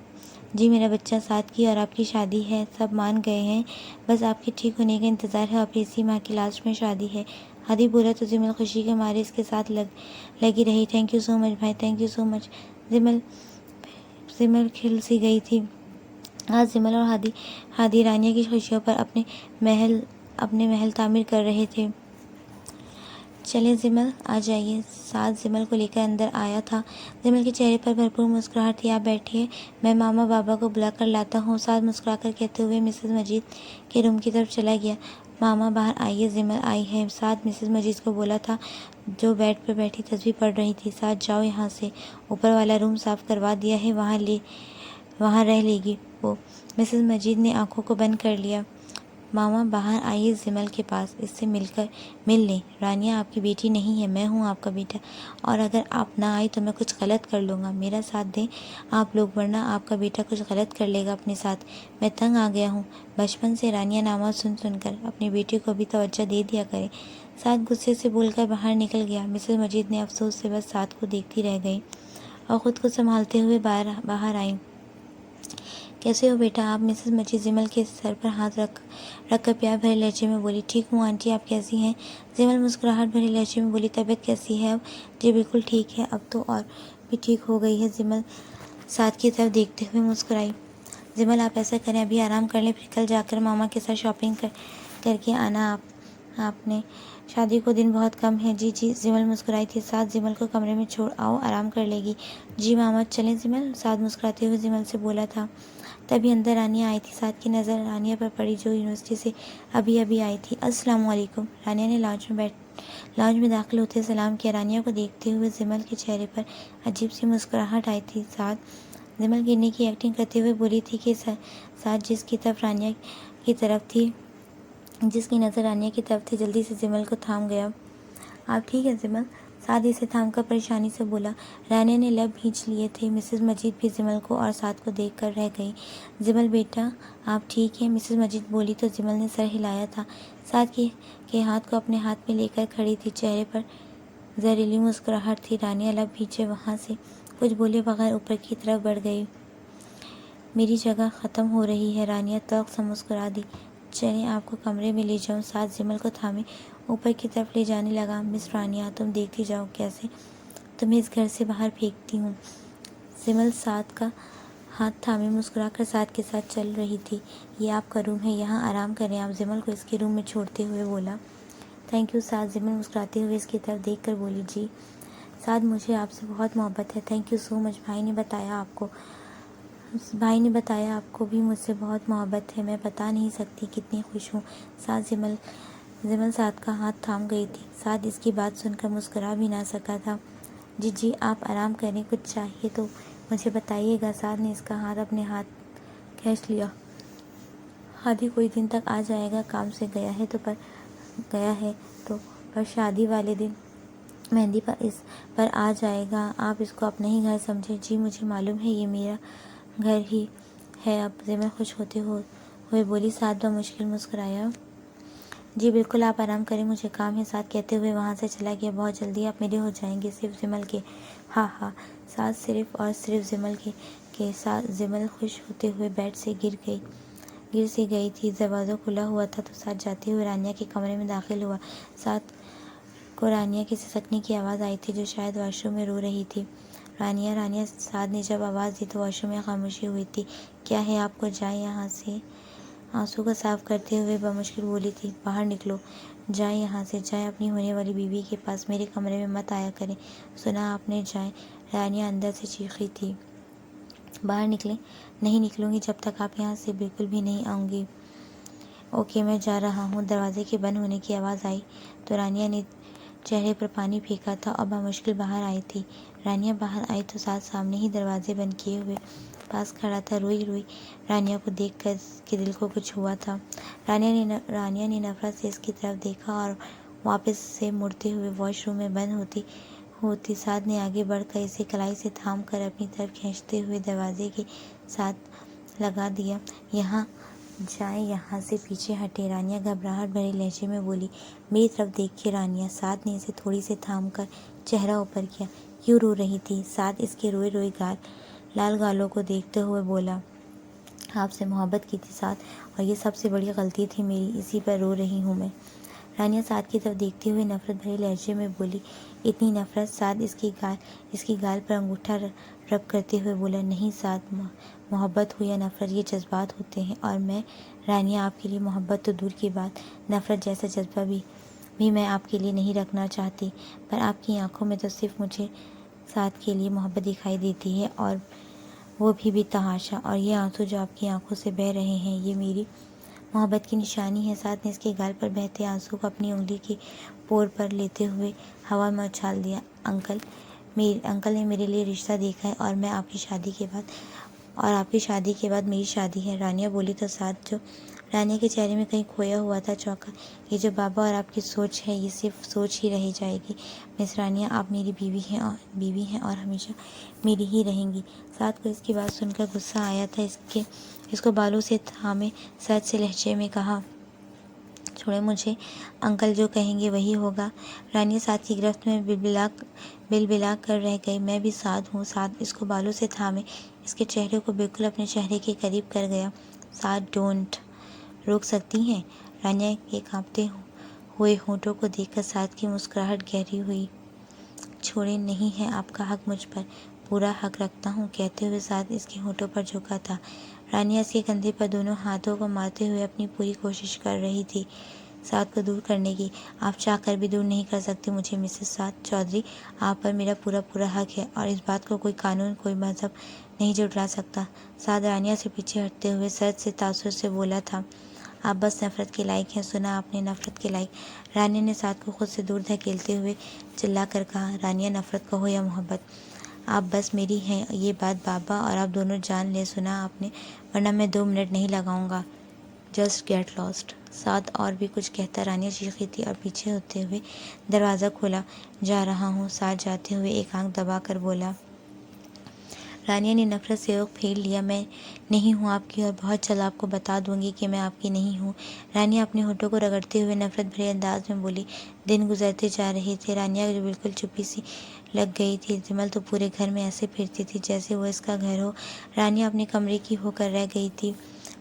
जी, मेरा बच्चा साथ की और आपकी शादी है, सब मान गए हैं। बस आपके ठीक होने का इंतज़ार है। आपकी इसी माह की लास्ट में शादी है। हादी बोला तो जिमल खुशी के मारे इसके साथ लगी रही। थैंक यू सो मच भाई, थैंक यू सो मच। जिमल खिल सी गई थी। आज जिमल और हादी रानिया की खुशियों पर अपने महल तामीर कर रहे थे। चले जिमल, आ जाइए। साथ जिमल को लेकर अंदर आया था। जिमल के चेहरे पर भरपूर मुस्कुराहट थी। आप बैठिए, मैं मामा बाबा को बुलाकर लाता हूँ। साथ मुस्कुराकर कहते हुए मिसेस मजीद के रूम की तरफ चला गया। मामा बाहर आइए, जिमल आई है। साथ मिसेस मजीद को बोला था, जो बेड पर बैठी तस्वीर पढ़ रही थी। साथ जाओ यहाँ से, ऊपर वाला रूम साफ करवा दिया है, वहाँ रह लेगी वो। मिसेस मजीद ने आंखों को बंद कर लिया। मामा बाहर आइए जिमल के पास, इससे मिल लें। रानिया आपकी बेटी नहीं है, मैं हूँ आपका बेटा, और अगर आप ना आए तो मैं कुछ गलत कर लूँगा। मेरा साथ दें आप लोग, वरना आपका बेटा कुछ गलत कर लेगा अपने साथ। मैं तंग आ गया हूँ। बचपन से रानिया नामा सुनकर अपनी बेटी को भी तवज्जो दे दिया करे। साथ गुस्से से बोलकर बाहर निकल गया। मिसेस मजीद ने अफसोस से बस साथ को देखती रह गई और ख़ुद को संभालते हुए बाहर आई। कैसे हो बेटा आप? मिसेस मजीद जिमल के सर पर हाथ रख कर प्यार भरे लहजे में बोली। ठीक हूँ आंटी, आप कैसी हैं? जिमल मुस्कुराहट भरे लहजे में बोली। तबीयत कैसी है अब? जी बिल्कुल ठीक है, अब तो और भी ठीक हो गई है। जिमल साथ की तरफ देखते हुए मुस्कुराई। जिमल आप ऐसा करें, अभी आराम कर लें, फिर कल जाकर मामा के साथ शॉपिंग करके आना। आपने शादी को दिन बहुत कम है। जी जिमल मुस्कुराई थी। साथ जिमल को कमरे में छोड़ आओ, आराम कर लेगी। जी मामा चलें जिमल, साथ मुस्कुराते हुए जिमल से बोला था। तभी अंदर रानिया आई थी। साथ की नज़र रानिया पर पड़ी जो यूनिवर्सिटी से अभी आई थी। अस्सलाम वालेकुम। रानिया ने लाउंज में दाखिल होते सलाम किया। रानिया को देखते हुए जिमल के चेहरे पर अजीब सी मुस्कुराहट आई थी। साथ जिमल गिरने की एक्टिंग करते हुए बोली थी कि साथ जिसकी नज़र रानिया की तरफ थी जल्दी से जिमल को थाम गया। आप ठीक है जिमल? साथ इसे थामकर परेशानी से बोला। रानिया ने लब खींच लिए थे। मिसेस मजीद भी जिमल को और साथ को देख कर रह गई। जिमल बेटा आप ठीक हैं? मिसेस मजीद बोली तो जिमल ने सर हिलाया था। साथ के हाथ को अपने हाथ में लेकर खड़ी थी। चेहरे पर जहरीली मुस्कुराहट थी। रानिया लब खींचे वहाँ से कुछ बोले बगैर ऊपर की तरफ बढ़ गई। मेरी जगह ख़त्म हो रही है। रानिया तल्ख़ सा मुस्कुरा दी। चलें आपको कमरे में ले जाऊं। साथ जिमल को थामे ऊपर की तरफ ले जाने लगा। मिस रानिया तुम देखती जाओ कैसे तुम्हें इस घर से बाहर फेंकती हूँ। जिमल साथ का हाथ थामे मुस्कुराकर साथ के साथ चल रही थी। ये आपका रूम है, यहाँ आराम करें आप। जिमल को इसके रूम में छोड़ते हुए बोला। थैंक यू साथ। जिमल मुस्कुराते हुए इसकी तरफ देख कर बोली। जी साथ मुझे आपसे बहुत मोहब्बत है। Thank you so much. भाई ने बताया आपको भी मुझसे बहुत मोहब्बत है। मैं बता नहीं सकती कितनी खुश हूँ। साथ जिमल साथ का हाथ थाम गई थी। साथ इसकी बात सुनकर मुस्कुरा भी ना सका था। जी आप आराम करें, कुछ चाहिए तो मुझे बताइएगा। साथ ने इसका हाथ अपने हाथ खींच लिया। हादी कोई दिन तक आ जाएगा, काम से गया है तो पर शादी वाले दिन मेहंदी पर आ जाएगा। आप इसको अपना ही घर समझे। जी मुझे मालूम है, ये मेरा घर ही है। अब जिमल खुश होते हुए बोली। साथ मुश्किल मुस्कुराया। जी बिल्कुल आप आराम करें, मुझे काम है। साथ कहते हुए वहाँ से चला गया। बहुत जल्दी आप मेरे हो जाएंगे, सिर्फ जिमल के। हाँ साथ सिर्फ और सिर्फ जिमल के साथ जिमल खुश होते हुए बेड से गिर सी गई थी। दरवाज़ा खुला हुआ था तो साथ जाते हुए रानिया के कमरे में दाखिल हुआ। साथ को रानिया की सिसकने की आवाज़ आई थी जो शायद वॉशरूम में रो रही थी। रानिया। साथ ने जब आवाज़ दी तो वॉशरूम में खामोशी हुई थी। क्या है आपको? जाए यहाँ से। आंसू को साफ करते हुए बमुश्किल बोली थी। बाहर निकलो, जाए यहाँ से, जाए अपनी होने वाली बीवी के पास। मेरे कमरे में मत आया करें, सुना आपने? जाए। रानिया अंदर से चीखी थी। बाहर निकलें। नहीं निकलूँगी जब तक आप यहाँ से बिल्कुल भी नहीं आऊँगी। ओके मैं जा रहा हूँ। दरवाजे के बंद होने की आवाज़ आई तो रानिया ने चेहरे पर पानी फेंका था और बमुश्किल बाहर आई थी। रानिया बाहर आई तो साथ सामने ही दरवाजे बंद किए हुए पास खड़ा था। रोई रानिया को देखकर इसके दिल को कुछ हुआ था। रानिया ने नफरत से इसकी तरफ देखा और वापस से मुड़ते हुए वॉशरूम में बंद होती साथ ने आगे बढ़कर इसे कलाई से थाम कर अपनी तरफ खींचते हुए दरवाजे के साथ लगा दिया। यहाँ से पीछे हटे। रानिया घबराहट भरे लहजे में बोली। मेरी तरफ देखिए रानिया। साथ ने इसे थोड़ी से थाम कर चेहरा ऊपर किया। क्यों रो रही थी? साथ इसके रोए लाल गालों को देखते हुए बोला। आपसे मोहब्बत की थी साथ, और ये सबसे बड़ी गलती थी मेरी, इसी पर रो रही हूँ मैं। रानिया साथ की तरफ देखते हुए नफरत भरे लहजे में बोली। इतनी नफरत? साथ इसकी गाल पर अंगूठा रब करते हुए बोला। नहीं साथ, मोहब्बत हो या नफरत ये जज्बात होते हैं, और मैं रानिया आपके लिए मोहब्बत तो दूर की बात, नफरत जैसा जज्बा भी मैं आपके लिए नहीं रखना चाहती। पर आपकी आंखों में तो सिर्फ मुझे साथ के लिए मोहब्बत दिखाई देती है, और वो भी तहाशा। और ये आंसू जो आपकी आंखों से बह रहे हैं ये मेरी मोहब्बत की निशानी है। साथ ने इसके गाल पर बहते आंसू को अपनी उंगली की पोर पर लेते हुए हवा में उछाल दिया। अंकल ने मेरे लिए रिश्ता देखा है, और आपकी शादी के बाद मेरी शादी है। रानिया बोली तो साथ जो रानिया के चेहरे में कहीं खोया हुआ था चौंका। ये जो बाबा और आपकी सोच है ये सिर्फ सोच ही रह जाएगी। मिस रानिया, आप मेरी बीवी हैं और हमेशा मेरी ही रहेंगी। साथ को इसकी बात सुनकर गुस्सा आया था। इसको बालों से थामे सच से लहजे में कहा, छोड़े मुझे, अंकल जो कहेंगे वही होगा। रानिया साथ की गिरफ्त में बिलबिला कर रह गई। मैं भी साथ हूँ। साथ इसको बालों से थामे इसके चेहरे को बिल्कुल अपने चेहरे के करीब कर गया। साथ, डोंट, रोक सकती हैं? रानिया के कांपते हुए होठों को देखकर साथ की मुस्कुराहट गहरी हुई। छोड़े, नहीं है आपका हक मुझ पर, पूरा हक रखता हूँ, कहते हुए साथ इसके होठों पर झुका था। रानिया इसके कंधे पर दोनों हाथों को मारते हुए अपनी पूरी कोशिश कर रही थी साथ को दूर करने की। आप चाहकर भी दूर नहीं कर सकती मुझे मिसेस साथ चौधरी, आप पर मेरा पूरा हक है और इस बात को कोई कानून, कोई मजहब नहीं जुटला सकता। साथ रानिया से पीछे हटते हुए सर से तासुर से बोला था, आप बस नफ़रत के लायक हैं। सुना आपने, नफ़रत के लायक। रानिया ने साथ को खुद से दूर धकेलते हुए चिल्ला कर कहा, रानिया, नफ़रत कहो या मोहब्बत, आप बस मेरी हैं, ये बात बाबा और आप दोनों जान ले। सुना आपने, वरना मैं 2 मिनट नहीं लगाऊंगा। Just get lost. साथ और भी कुछ कहता रानिया चीखी थी और पीछे होते हुए दरवाज़ा खोला। जा रहा हूँ, साथ जाते हुए एक आंख दबा कर बोला। रानिया ने नफरत से ओक फेर लिया। मैं नहीं हूँ आपकी और बहुत जल्द आपको बता दूंगी कि मैं आपकी नहीं हूँ। रानिया अपने होठों को रगड़ते हुए नफरत भरे अंदाज में बोली। दिन गुजरते जा रहे थे। रानिया जो बिल्कुल चुप्पी सी लग गई थी। जिमल तो पूरे घर में ऐसे फिरती थी जैसे वो इसका घर हो। रानिया अपने कमरे की होकर रह गई थी।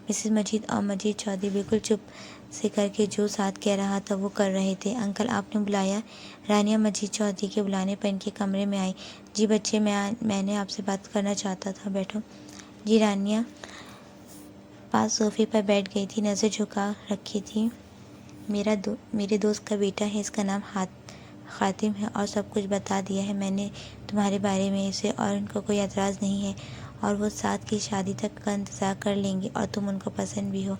मिसेस मजीद और मजीद चौधरी बिल्कुल चुप से करके जो साथ कह रहा था वो कर रहे थे। अंकल, आपने बुलाया? रानिया मजीद चौधरी के बुलाने पर इनके कमरे में आई। जी बच्चे, मैंने आपसे बात करना चाहता था, बैठो। जी। रानिया पास सोफे पर बैठ गई थी, नज़र झुका रखी थी। मेरे दोस्त का बेटा है, इसका नाम खातिम है और सब कुछ बता दिया है मैंने तुम्हारे बारे में इसे, और उनको कोई एतराज़ नहीं है और वो साथ की शादी तक का इंतज़ार कर लेंगे और तुम उनको पसंद भी हो।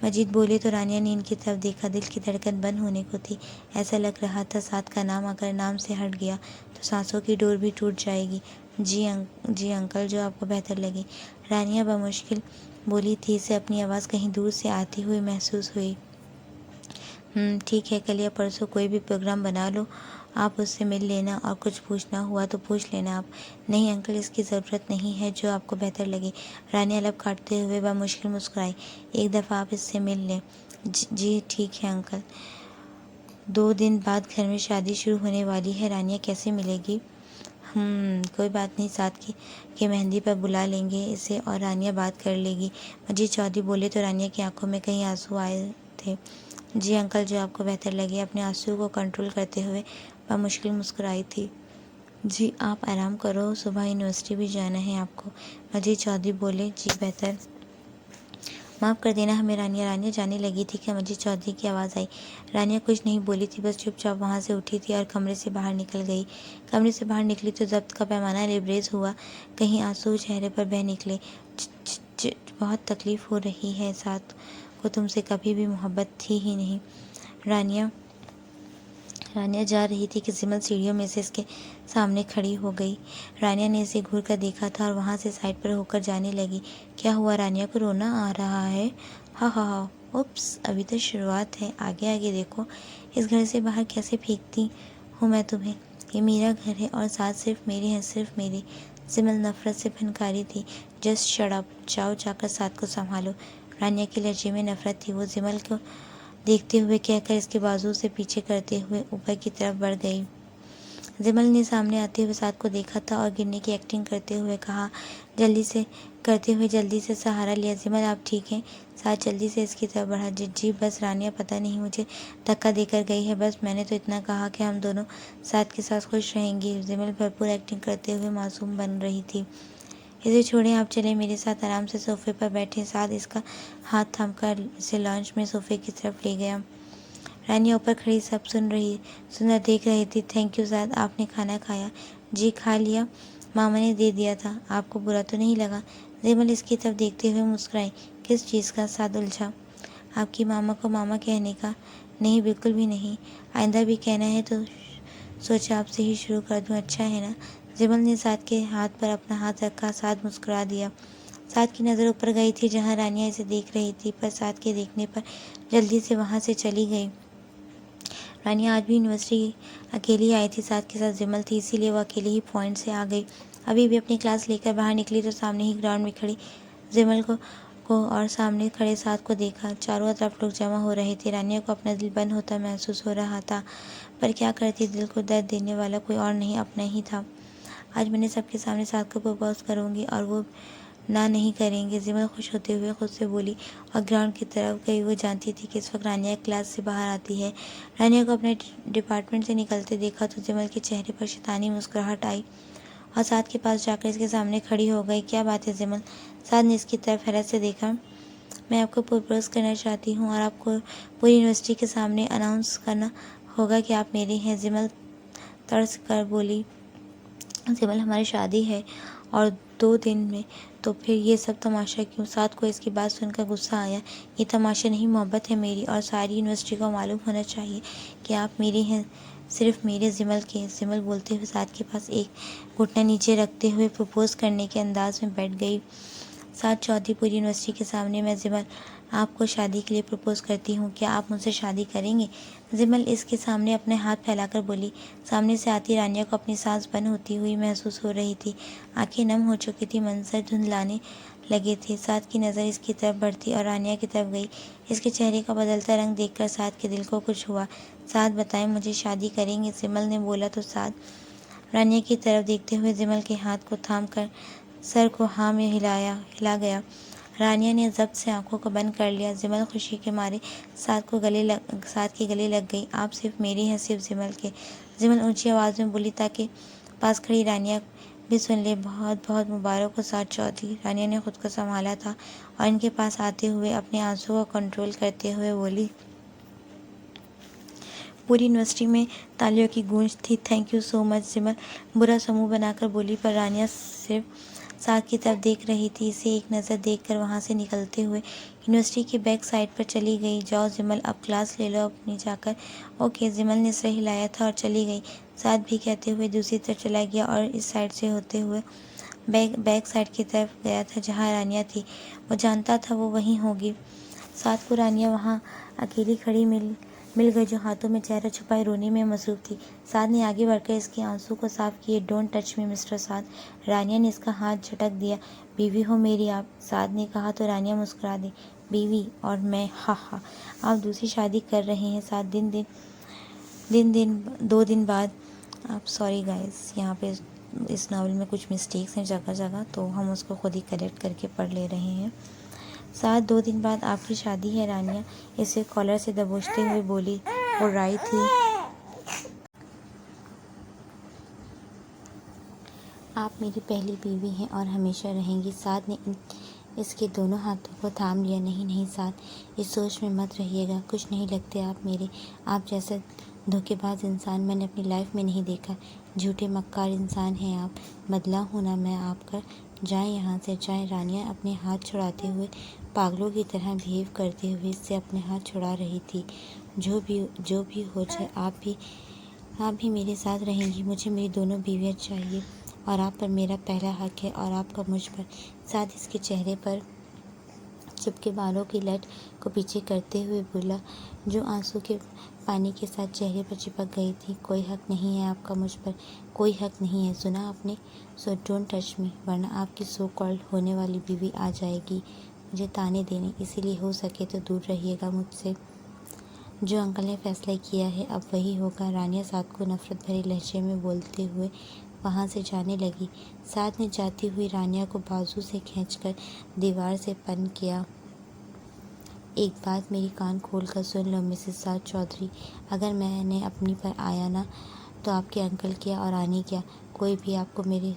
मजीद बोले तो रानिया ने इनकी तरफ देखा। दिल की धड़कन बंद होने को थी। ऐसा लग रहा था साथ का नाम अगर नाम से हट गया तो सांसों की डोर भी टूट जाएगी। जी अंकल, जो आपको बेहतर लगे। रानिया बमुश्किल बोली थी। इसे अपनी आवाज़ कहीं दूर से आती हुई महसूस हुई। ठीक है, कल या परसों कोई भी प्रोग्राम बना लो, आप उससे मिल लेना और कुछ पूछना हुआ तो पूछ लेना आप। नहीं अंकल, इसकी ज़रूरत नहीं है, जो आपको बेहतर लगे। रानिया लब काटते हुए बमुश्किल मुस्कुराई। एक दफ़ा आप इससे मिल लें। जी ठीक है अंकल। 2 दिन बाद घर में शादी शुरू होने वाली है। रानिया कैसे मिलेगी? कोई बात नहीं, साथ की मेहंदी पर बुला लेंगे इसे और रानिया बात कर लेगी। मजीद चौधरी बोले तो रानिया की आंखों में कहीं आंसू आए थे। जी अंकल, जो आपको बेहतर लगे। अपने आंसू को कंट्रोल करते हुए बमुश्किल मुस्कुराई थी। जी आप आराम करो, सुबह यूनिवर्सिटी भी जाना है आपको। मजीद चौधरी बोले। जी बेहतर। माफ़ कर देना हमें रानिया। रानिया जाने लगी थी कि मजीद चौधरी की आवाज़ आई। रानिया कुछ नहीं बोली थी, बस चुपचाप वहाँ से उठी थी और कमरे से बाहर निकल गई। कमरे से बाहर निकली तो जब्त का पैमाना लेबरेज हुआ। कहीं आंसू चेहरे पर बह निकले। बहुत तकलीफ़ हो रही है, साथ को तुमसे कभी भी मोहब्बत थी ही नहीं। रानिया जा रही थी कि जिमल सीढ़ियों में से इसके सामने खड़ी हो गई। रानिया ने इसे घूर कर देखा था और वहाँ से साइड पर होकर जाने लगी। क्या हुआ? रानिया को रोना आ रहा है? हा, उप्स, अभी तो शुरुआत है, आगे आगे देखो। इस घर से बाहर कैसे फेंकती हूँ मैं तुम्हें? ये मेरा घर है और साथ सिर्फ मेरे हैं, सिर्फ मेरे। जिमल नफरत से फनकारी थी। जस्ट शट अप, जाओ जाकर साथ को संभालो। रानिया के लहजे में नफरत थी। वो जिमल को देखते हुए कहकर इसके बाजू से पीछे करते हुए ऊपर की तरफ बढ़ गई। जिमल ने सामने आते हुए साथ को देखा था और गिरने की एक्टिंग करते हुए कहा, जल्दी से सहारा लिया। जिमल, आप ठीक हैं? साथ जल्दी से इसकी तरफ बढ़ा। जी बस रानिया पता नहीं मुझे धक्का देकर गई है, बस मैंने तो इतना कहा कि हम दोनों साथ के साथ खुश रहेंगी। जिमल भरपूर एक्टिंग करते हुए मासूम बन रही थी। इसे छोड़ें, आप चले मेरे साथ। आराम से सोफे पर बैठे। साथ इसका हाथ थामकर इसे लॉन्च में सोफे की तरफ ले गया। रानिया ऊपर खड़ी सब सुंदर देख रही थी। थैंक यू साथ, आपने खाना खाया? जी खा लिया, मामा ने दे दिया था। आपको बुरा तो नहीं लगा? जिमल इसकी तरफ देखते हुए मुस्कुराई। किस चीज़ का? साथ उलझा। आपकी मामा को मामा कहने का? नहीं, बिल्कुल भी नहीं। आइंदा भी कहना है तो सोचा आपसे ही शुरू कर दूं, अच्छा है ना? जिमल ने साथ के हाथ पर अपना हाथ रखा। साथ मुस्कुरा दिया। साद की नज़र ऊपर गई थी जहाँ रानिया इसे देख रही थी, पर साद के देखने पर जल्दी से वहाँ से चली गई। रानिया आज भी यूनिवर्सिटी अकेली आई थी, साद के साथ जिमल थी, इसीलिए वो अकेली ही पॉइंट से आ गई। अभी भी अपनी क्लास लेकर बाहर निकली तो सामने ही ग्राउंड में खड़ी जिमल को और सामने खड़े साद को देखा। चारों तरफ लोग जमा हो रहे थे। रानिया को अपना दिल बंद होता महसूस हो रहा था, पर क्या करती, दिल को दर्द देने वाला कोई और नहीं, अपना ही था। आज मैंने सबके सामने साद को प्रपोज करूँगी और वो ना नहीं करेंगे, जिमल खुश होते हुए खुद से बोली और ग्राउंड की तरफ गई। वो जानती थी कि इस वक्त रानिया क्लास से बाहर आती है। रानिया को अपने डिपार्टमेंट से निकलते देखा तो जिमल के चेहरे पर शैतानी मुस्कुराहट आई और साद के पास जाकर इसके सामने खड़ी हो गई। क्या बात है जिमल? साद ने इसकी तरफ हैरत से देखा। मैं आपको प्रपोज करना चाहती हूँ और आपको पूरी यूनिवर्सिटी के सामने अनाउंस करना होगा कि आप मेरी हैं। जिमल तर्स कर बोली, जिमल हमारी शादी है और 2 दिन में, तो फिर ये सब तमाशा क्यों? साद को इसकी बात सुनकर गुस्सा आया। ये तमाशा नहीं, मोहब्बत है मेरी और सारी यूनिवर्सिटी को मालूम होना चाहिए कि आप मेरी हैं, सिर्फ मेरे जिमल के। जिमल बोलते हुए साद के पास एक घुटना नीचे रखते हुए प्रपोज करने के अंदाज में बैठ गई। साद चौधरी, पूरी यूनिवर्सिटी के सामने मैं जिमल आपको शादी के लिए प्रपोज करती हूँ, क्या आप मुझसे शादी करेंगे? जिमल इसके सामने अपने हाथ फैलाकर बोली। सामने से आती रानिया को अपनी सांस बंद होती हुई महसूस हो रही थी। आंखें नम हो चुकी थी, मंजर धुंधलाने लगे थे। साद की नज़र इसकी तरफ बढ़ती और रानिया की तरफ गई। इसके चेहरे का बदलता रंग देखकर साद के दिल को कुछ हुआ। साद बताएं, मुझे शादी करेंगे? जिमल ने बोला तो साद रानिया की तरफ देखते हुए जिमल के हाथ को थाम कर सर को हाँ में हिला गया। रानिया ने जब्त से आंखों को बंद कर लिया। जिमल खुशी के मारे साद के गले लग गई। आप सिर्फ मेरी हैं, सिर्फ जिमल के। जिमल ऊंची आवाज़ में बोली ताकि पास खड़ी रानिया भी सुन ले। बहुत बहुत मुबारक हो साद चौधरी। रानिया ने खुद को संभाला था और इनके पास आते हुए अपने आंसुओं को कंट्रोल करते हुए बोली। पूरी यूनिवर्सिटी में तालियों की गूंज थी। Thank you so much. जिमल बुरा समूह बनाकर बोली, पर रानिया सिर्फ साद की तरफ देख रही थी। इसे एक नज़र देखकर वहाँ से निकलते हुए यूनिवर्सिटी की बैक साइड पर चली गई। जाओ जिमल, अब क्लास ले लो अपनी जाकर। ओके। जिमल ने सिर हिलाया था और चली गई। साद भी कहते हुए दूसरी तरफ चला गया और इस साइड से होते हुए बैक साइड की तरफ गया था जहाँ रानिया थी। वो जानता था वो वहीं होगी। साद को रानिया वहाँ अकेली खड़ी मिल गई, जो हाथों में चेहरा छुपाए रोने में मसरूफ़ थी। साद ने आगे बढ़कर इसके आंसू को साफ किए। डोंट टच मी मिस्टर साद। रानिया ने इसका हाथ झटक दिया। बीवी हो मेरी आप? साद ने कहा तो रानिया मुस्कुरा दी। बीवी और मैं? हा हा, आप दूसरी शादी कर रहे हैं साद? 2 दिन बाद। आप सॉरी गाइस, यहाँ पे इस नावल में कुछ मिस्टेक्स हैं जगह जगह, तो हम उसको खुद ही करेक्ट करके पढ़ ले रहे हैं। साद 2 दिन बाद आपकी शादी है? रानिया इसे कॉलर से दबोचते हुए बोली। वो राई थी। आप मेरी पहली बीवी हैं और हमेशा रहेंगी। साद ने इसके दोनों हाथों को थाम लिया। नहीं नहीं साद, इस सोच में मत रहिएगा, कुछ नहीं लगते आप मेरे। आप जैसा धोखेबाज इंसान मैंने अपनी लाइफ में नहीं देखा। झूठे मक्कार इंसान हैं आप। बदला हूँ ना मैं आपका। जाएं यहाँ से जाएं। रानिया अपने हाथ छुड़ाते हुए पागलों की तरह बिहेव करते हुए इससे अपने हाथ छुड़ा रही थी। जो भी हो जाए, आप भी मेरे साथ रहेंगी। मुझे मेरी दोनों बीवियाँ चाहिए और आप पर मेरा पहला हक है और आपका मुझ पर। साद इसके चेहरे पर चिपके बालों की लट को पीछे करते हुए बोला, जो आंसू के पानी के साथ चेहरे पर चिपक गई थी। कोई हक नहीं है आपका मुझ पर, कोई हक नहीं है, सुना आपने? सो डोंट टच मी, वरना आपकी सो कॉल्ड होने वाली बीवी आ जाएगी मुझे ताने देने। इसीलिए हो सके तो दूर रहिएगा मुझसे। जो अंकल ने फैसला किया है अब वही होगा। रानिया साद को नफरत भरे लहजे में बोलते हुए वहाँ से जाने लगी। साद ने जाती हुई रानिया को बाजू से खींचकर दीवार से पन किया। एक बात मेरी कान खोल कर सुन लो मिसेस साद चौधरी, अगर मैंने अपनी पर आया ना तो आपके अंकल क्या और आनी क्या, कोई भी आपको मेरी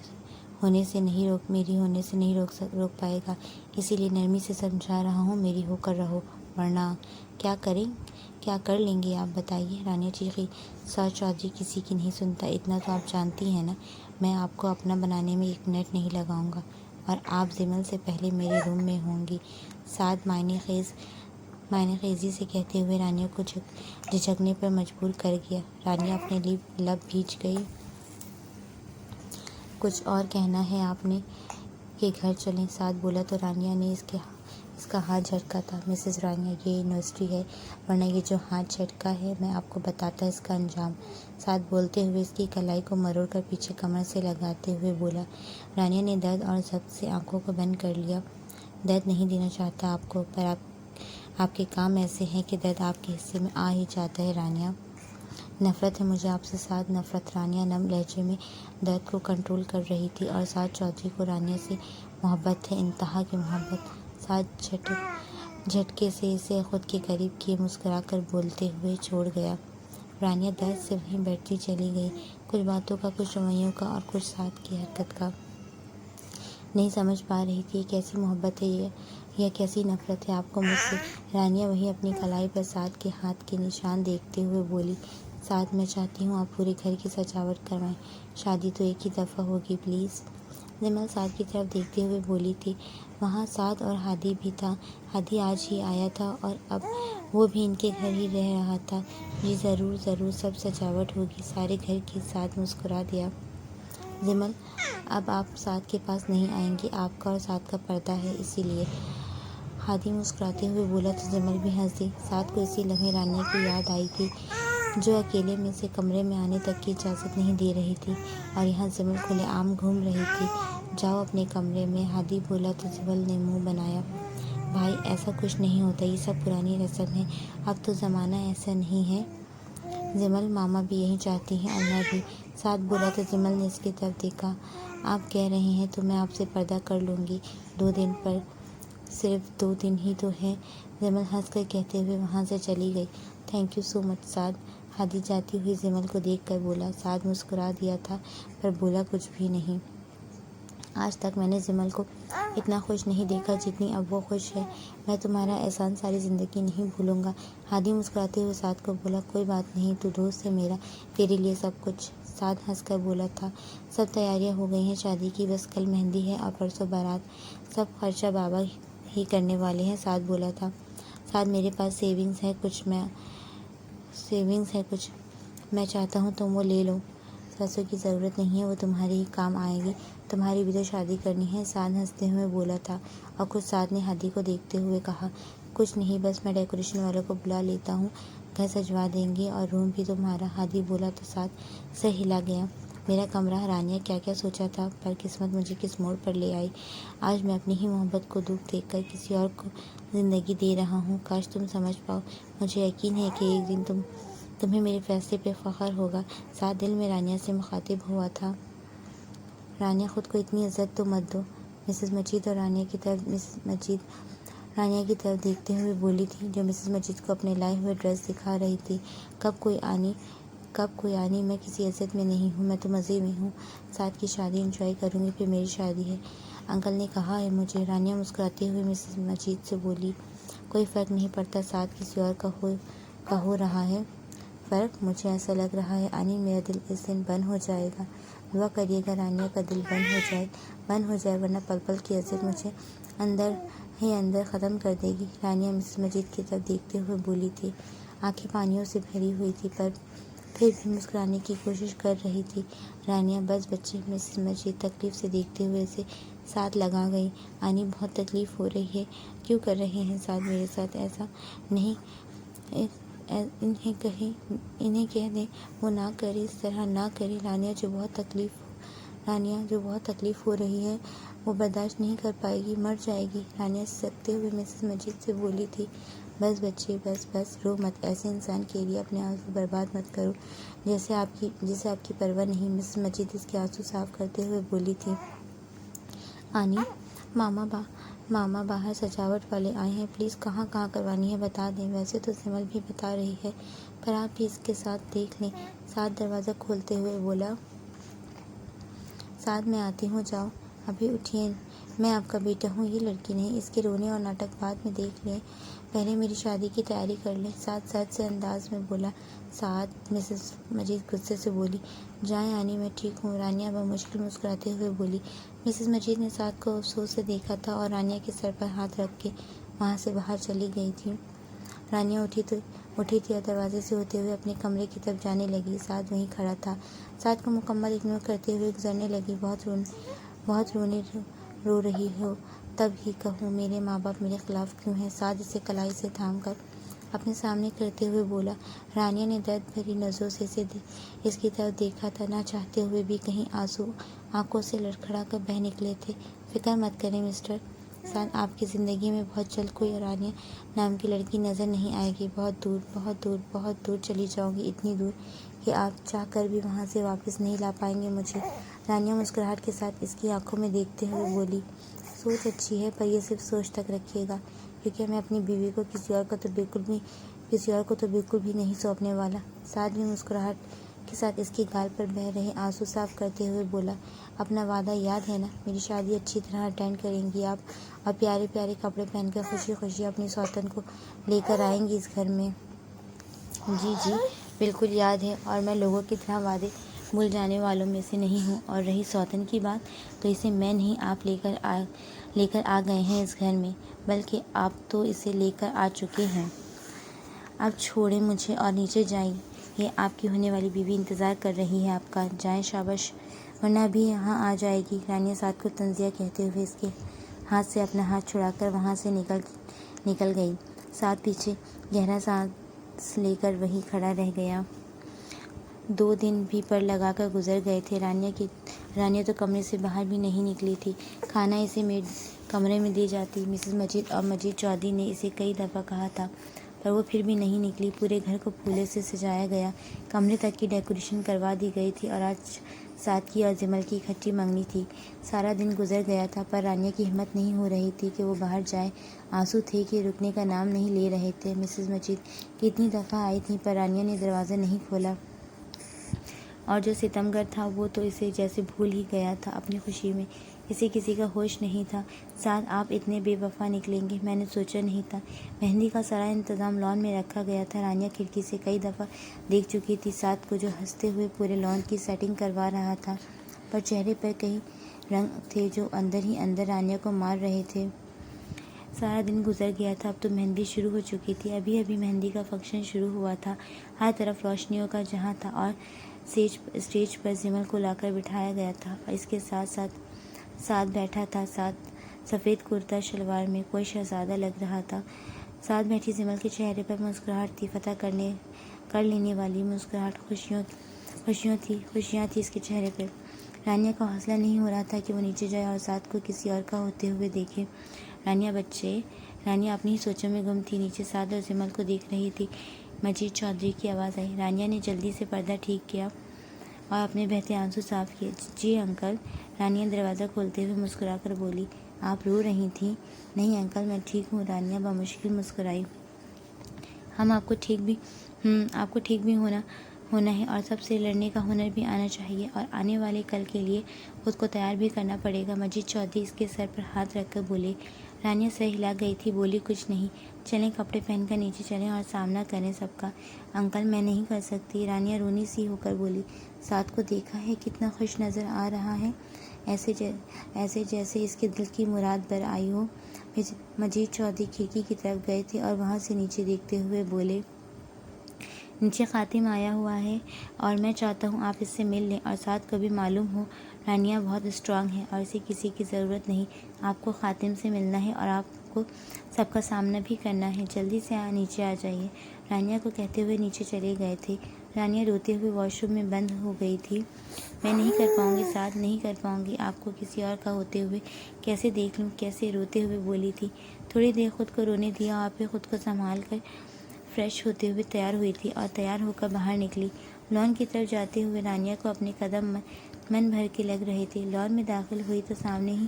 होने से नहीं रोक पाएगा। इसीलिए नरमी से समझा रहा हूँ, मेरी होकर रहो, वरना क्या कर लेंगे आप बताइए? रानिया चीखी। साद चौधरी किसी की नहीं सुनता, इतना तो आप जानती हैं ना। मैं आपको अपना बनाने में 1 मिनट नहीं लगाऊंगा और आप जिमल से पहले मेरे रूम में होंगी। साद मायनेखेज़ी से कहते हुए रानिया को झिझकने पर मजबूर कर गया। रानिया अपने लब भींच गई। कुछ और कहना है आपने? कि घर चलें। साथ बोला तो रानिया ने इसका हाथ झटका था। मिसेस रानिया, ये यूनिवर्सिटी है, वरना ये जो हाथ झटका है मैं आपको बताता इसका अंजाम। साथ बोलते हुए इसकी कलाई को मरोड़ कर पीछे कमर से लगाते हुए बोला। रानिया ने दर्द और जब्त से आंखों को बंद कर लिया। दर्द नहीं देना चाहता आपको, पर आपके काम ऐसे हैं कि दर्द आपके हिस्से में आ ही जाता है रानिया। नफ़रत है मुझे आपसे साथ, नफ़रत। रानिया नम लहजे में दर्द को कंट्रोल कर रही थी और साथ चौधरी को रानिया से मोहब्बत है, इंतहा की मोहब्बत। साथ झटके से इसे खुद के करीब किए, मुस्कुराकर बोलते हुए छोड़ गया। रानिया दर्द से वहीं बैठती चली गई, कुछ बातों का, कुछ रवैयों का और कुछ साथ की हरकत का नहीं समझ पा रही थी। कैसी मोहब्बत है ये, यह कैसी नफ़रत है आपको मुझसे। रानिया वहीं अपनी कलाई पर साथ के हाथ के निशान देखते हुए बोली। साथ मैं चाहती हूँ आप पूरे घर की सजावट करवाएं, शादी तो एक ही दफ़ा होगी प्लीज़। जमाल साथ की तरफ देखते हुए बोली थी। वहाँ साथ और हादी भी था। हादी आज ही आया था और अब वो भी इनके घर ही रह रहा था। जी ज़रूर ज़रूर, सब सजावट होगी, सारे घर के साथ मुस्कुरा दिया। जमल, अब आप साथ के पास नहीं आएंगे, आपका और साथ का पर्दा है इसीलिए। हादी मुस्कुराते हुए बोला तो जमल भी हंस दी। साथ को इसी लम्हे रानिया की याद आई थी, जो अकेले में से कमरे में आने तक की इजाज़त नहीं दे रही थी और यहाँ जमल खुलेआम घूम रही थी। जाओ अपने कमरे में, हादी बोला तो जमल ने मुंह बनाया। भाई ऐसा कुछ नहीं होता, ये सब पुरानी रस्म है, अब तो ज़माना ऐसा नहीं है। जमल, मामा भी यही चाहती हैं और मैं भी। साथ बोला तो जमल ने इसकी तरफ देखा। आप कह रहे हैं तो मैं आपसे पर्दा कर लूँगी 2 दिन पर, सिर्फ 2 दिन ही तो है। जमल हंसकर कहते हुए वहाँ से चली गई। थैंक यू सो मच साद, हादी जाती हुई जमल को देखकर बोला। साद मुस्कुरा दिया था पर बोला कुछ भी नहीं। आज तक मैंने जमल को इतना खुश नहीं देखा जितनी अब वो खुश है। मैं तुम्हारा एहसान सारी ज़िंदगी नहीं भूलूंगा। हादी मुस्कुराते हुए साद को बोला। कोई बात नहीं, तू दोस्त है मेरा, तेरे लिए सब कुछ। साद हंसकर बोला था। सब तैयारियां हो गई हैं शादी की, बस कल मेहंदी है और परसों बारात। सब खर्चा बाबा ही करने वाले हैं, साद बोला था। साद, मेरे पास सेविंग्स है कुछ, मैं चाहता हूँ तुम वो ले लो। पैसों की ज़रूरत नहीं है, वो तुम्हारे ही काम आएगी, तुम्हारी भी तो शादी करनी है, साद हंसते हुए बोला था। और कुछ साद ने हादी को देखते हुए कहा। कुछ नहीं, बस मैं डेकोरेशन वालों को बुला लेता हूँ, घर सजवा देंगे और रूम भी तुम्हारा। हादी बोला तो साद सर हिला गया। मेरा कमरा। रानिया क्या क्या सोचा था, पर किस्मत मुझे किस मोड़ पर ले आई। आज मैं अपनी ही मोहब्बत को दुख देखकर किसी और को ज़िंदगी दे रहा हूँ। काश तुम समझ पाओ। मुझे यकीन है कि एक दिन तुम्हें मेरे फैसले पे फ़ख्र होगा। साथ दिल में रानिया से मुखातिब हुआ था। रानिया, ख़ुद को इतनी इज्जत तो मत दो। मिसेस मजीद और रानिया की तरफ देखते हुए बोली थी, जो मिसेस मजीद को अपने लाए हुए ड्रेस दिखा रही थी। कब कोई आनी, मैं किसी इज्जत में नहीं हूँ, मैं तो मज़े में हूँ। साथ की शादी एंजॉय करूँगी, फिर मेरी शादी है, अंकल ने कहा है मुझे। रानिया मुस्कुराते हुए मिसेस मजीद से बोली। कोई फ़र्क नहीं पड़ता, साथ किसी और का हो रहा है। फ़र्क, मुझे ऐसा लग रहा है आनी, मेरा दिल इस दिन बंद हो जाएगा। दुआ करिएगा रानिया का दिल बंद हो जाए, वरना पल पल की इज्जत मुझे अंदर ख़त्म कर देगी। रानिया मिसेस मजीद की तरफ देखते हुए बोली थी। आंखें पानियों से भरी हुई थी, पर फिर भी मुस्कुराने की कोशिश कर रही थी। रानिया, बस बच्चे। मिसेस मजीद तकलीफ़ से देखते हुए इसे साथ लगा गई। आनी, बहुत तकलीफ़ हो रही है, क्यों कर रहे हैं साथ मेरे साथ ऐसा? नहीं, इन्हें कह दें वो ना करे, इस तरह ना करे। रानिया, जो बहुत तकलीफ़ हो रही है वो बर्दाश्त नहीं कर पाएगी, मर जाएगी। रानिया सिसकते हुए मिसेस मजीद से बोली थी। बस बच्चे, बस रो मत, ऐसे इंसान के लिए अपने आंसू बर्बाद मत करो जैसे आपकी परवाह नहीं। मिसेस मजीद इसके आंसू साफ करते हुए बोली थी। आनी, मामा बाहर सजावट वाले आए हैं, प्लीज़ कहाँ करवानी है बता दें। वैसे तो सिमल भी बता रही है, पर आप भी इसके साथ देख लें। साथ दरवाज़ा खोलते हुए बोला। साथ मैं आती हूँ, जाओ अभी उठिए, मैं आपका बेटा हूँ, ये लड़की नहीं। इसके रोने और नाटक बाद में देख लें, पहले मेरी शादी की तैयारी कर लें। साथ से अंदाज में बोला। साथ मिसेस मजीद गुस्से से बोली। जाएं आनी, मैं ठीक हूँ। रानिया बमुश्किल मुस्कुराते हुए बोली। मिसेस मजीद ने साथ को अफसोस से देखा था और रानिया के सर पर हाथ रख के वहाँ से बाहर चली गई थी। रानिया उठी थी और दरवाजे से होते हुए अपने कमरे की तरफ जाने लगी। साथ वहीं खड़ा था। साथ को मुकम्मल इग्नोर करते हुए गुजरने लगी। बहुत रो रही हो तब ही कहूँ मेरे माँ बाप मेरे खिलाफ क्यों हैं। साद इसे कलाई से थाम कर अपने सामने करते हुए बोला। रानिया ने दर्द भरी नज़रों से इसकी तरफ देखा था, ना चाहते हुए भी कहीं आंसू आंखों से लड़खड़ा कर बह निकले थे। फिक्र मत करें मिस्टर साद, आपकी ज़िंदगी में बहुत जल्द कोई रानिया नाम की लड़की नज़र नहीं आएगी। बहुत दूर बहुत दूर बहुत दूर चली जाऊंगी, इतनी दूर कि आप चाह कर भी वहाँ से वापस नहीं ला पाएंगे मुझे। रानिया मुस्कुराहट के साथ इसकी आंखों में देखते हुए बोली। सोच अच्छी है, पर यह सिर्फ सोच तक रखिएगा, क्योंकि मैं अपनी बीवी को किसी और को तो बिल्कुल भी नहीं सौंपने वाला। साथ भी मुस्कुराहट के साथ इसकी गाल पर बह रहे आंसू साफ करते हुए बोला। अपना वादा याद है ना, मेरी शादी अच्छी तरह अटेंड करेंगी आप, और प्यारे प्यारे कपड़े पहनकर खुशी खुशी अपनी सौतन को लेकर आएंगी इस घर में। जी जी बिल्कुल याद है, और मैं लोगों की तरह वादे भूल जाने वालों में से नहीं हूँ। और रही सौतन की बात, तो इसे मैं नहीं आप लेकर आ गए हैं इस घर में, बल्कि आप तो इसे लेकर आ चुके हैं। अब छोड़ें मुझे और नीचे जाइए, ये आपकी होने वाली बीवी इंतज़ार कर रही है आपका। जाएं शाबाश, वरना भी यहाँ आ जाएगी। रानिया साद को तंजिया कहते हुए इसके हाथ से अपना हाथ छुड़ाकर वहाँ से निकल गई। साद पीछे गहरा सांस लेकर वहीं खड़ा रह गया। 2 दिन भी पर लगाकर गुजर गए थे। रानिया तो कमरे से बाहर भी नहीं निकली थी। खाना इसे मेड कमरे में दे जाती। मिसेस मजीद और मजीद चौधरी ने इसे कई दफ़ा कहा था, पर वो फिर भी नहीं निकली। पूरे घर को फूलों से सजाया गया, कमरे तक की डेकोरेशन करवा दी गई थी, और आज साद की और जिमल की इकट्ठी मंगनी थी। सारा दिन गुजर गया था, पर रानिया की हिम्मत नहीं हो रही थी कि वो बाहर जाए। आंसू थे कि रुकने का नाम नहीं ले रहे थे। मिसेस मजीद कितनी दफ़ा आई थी, पर रानिया ने दरवाज़ा नहीं खोला, और जो सितमगर था वो तो इसे जैसे भूल ही गया था अपनी खुशी में। इसे किसी का होश नहीं था। साद, आप इतने बेवफा निकलेंगे मैंने सोचा नहीं था। मेहंदी का सारा इंतज़ाम लॉन में रखा गया था। रानिया खिड़की से कई दफ़ा देख चुकी थी साद को, जो हंसते हुए पूरे लॉन की सेटिंग करवा रहा था, पर चेहरे पर कई रंग थे जो अंदर ही अंदर रानिया को मार रहे थे। सारा दिन गुजर गया था, अब तो मेहंदी शुरू हो चुकी थी। अभी अभी मेहंदी का फंक्शन शुरू हुआ था। हर तरफ रोशनियों का जहां था, और स्टेज पर जिमल को लाकर बिठाया गया था, और इसके साथ साथ साद बैठा था। साद सफ़ेद कुर्ता शलवार में कोई शहजादा लग रहा था। साथ बैठी जिमल के चेहरे पर मुस्कुराहट थी, फतह कर लेने वाली मुस्कुराहट। खुशियाँ थी इसके चेहरे पर। रानिया का हौसला नहीं हो रहा था कि वो नीचे जाए और साद को किसी और का होते हुए देखे। रानिया अपनी ही सोचों में गुम थी। नीचे साद और जिमल को देख रही थी। मजीद चौधरी की आवाज़ आई। रानिया ने जल्दी से पर्दा ठीक किया और अपने बहते आंसू साफ किए। जी अंकल, रानिया दरवाज़ा खोलते हुए मुस्कुराकर बोली। आप रो रही थी? नहीं अंकल, मैं ठीक हूँ, रानिया बमुश्किल मुस्कुराई। आपको ठीक भी होना है, और सबसे लड़ने का हुनर भी आना चाहिए, और आने वाले कल के लिए खुद को तैयार भी करना पड़ेगा। मजीद चौधरी इसके सर पर हाथ रखकर बोले। रानिया सर हिला गई थी, बोली कुछ नहीं। चलें, कपड़े पहनकर नीचे चलें और सामना करें सबका। अंकल, मैं नहीं कर सकती, रानिया रोनी सी होकर बोली। साद को देखा है, कितना खुश नज़र आ रहा है, ऐसे जैसे इसके दिल की मुराद बर आई हो। मजीद चौधरी खिड़की की तरफ गए थे और वहाँ से नीचे देखते हुए बोले। नीचे खातिम आया हुआ है, और मैं चाहता हूँ आप इससे मिल लें, और साथ को भी मालूम हो रानिया बहुत स्ट्रांग है और इसे किसी की ज़रूरत नहीं। आपको खातिम से मिलना है और आपको सबका सामना भी करना है। जल्दी से नीचे आ जाइए, रानिया को कहते हुए नीचे चले गए थे। रानिया रोते हुए वॉशरूम में बंद हो गई थी। मैं नहीं कर पाऊँगी साथ, नहीं कर पाऊँगी, आपको किसी और का होते हुए कैसे देख लूँ, कैसे, रोते हुए बोली थी। थोड़ी देर खुद को रोने दिया और फिर खुद को संभाल कर फ्रेश होते हुए तैयार हुई थी और तैयार होकर बाहर निकली। लॉन की तरफ जाते हुए रानिया को अपने कदम मन भर के लग रहे थे। लॉन में दाखिल हुई तो सामने ही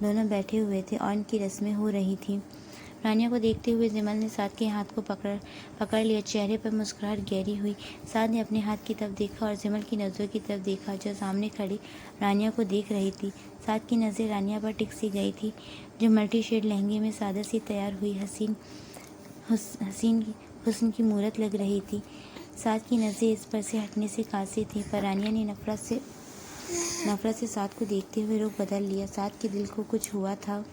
दोनों बैठे हुए थे और इनकी रस्में हो रही थीं। रानिया को देखते हुए जिमल ने साद के हाथ को पकड़ लिया। चेहरे पर मुस्कुराहट गहरी हुई। साद ने अपने हाथ की तरफ देखा और जिमल की नज़रों की तरफ देखा, जो सामने खड़ी रानिया को देख रही थी। साद की नज़रें रानिया पर टिक सी गई थी, जो मल्टी शेड लहंगे में सादा सी तैयार हुई हुस्न की मूरत लग रही थी। साद की नज़रें इस पर से हटने से कासी थी, पर रानिया ने नफरत से साद को देखते हुए रुख बदल लिया। साद के दिल को कुछ हुआ था।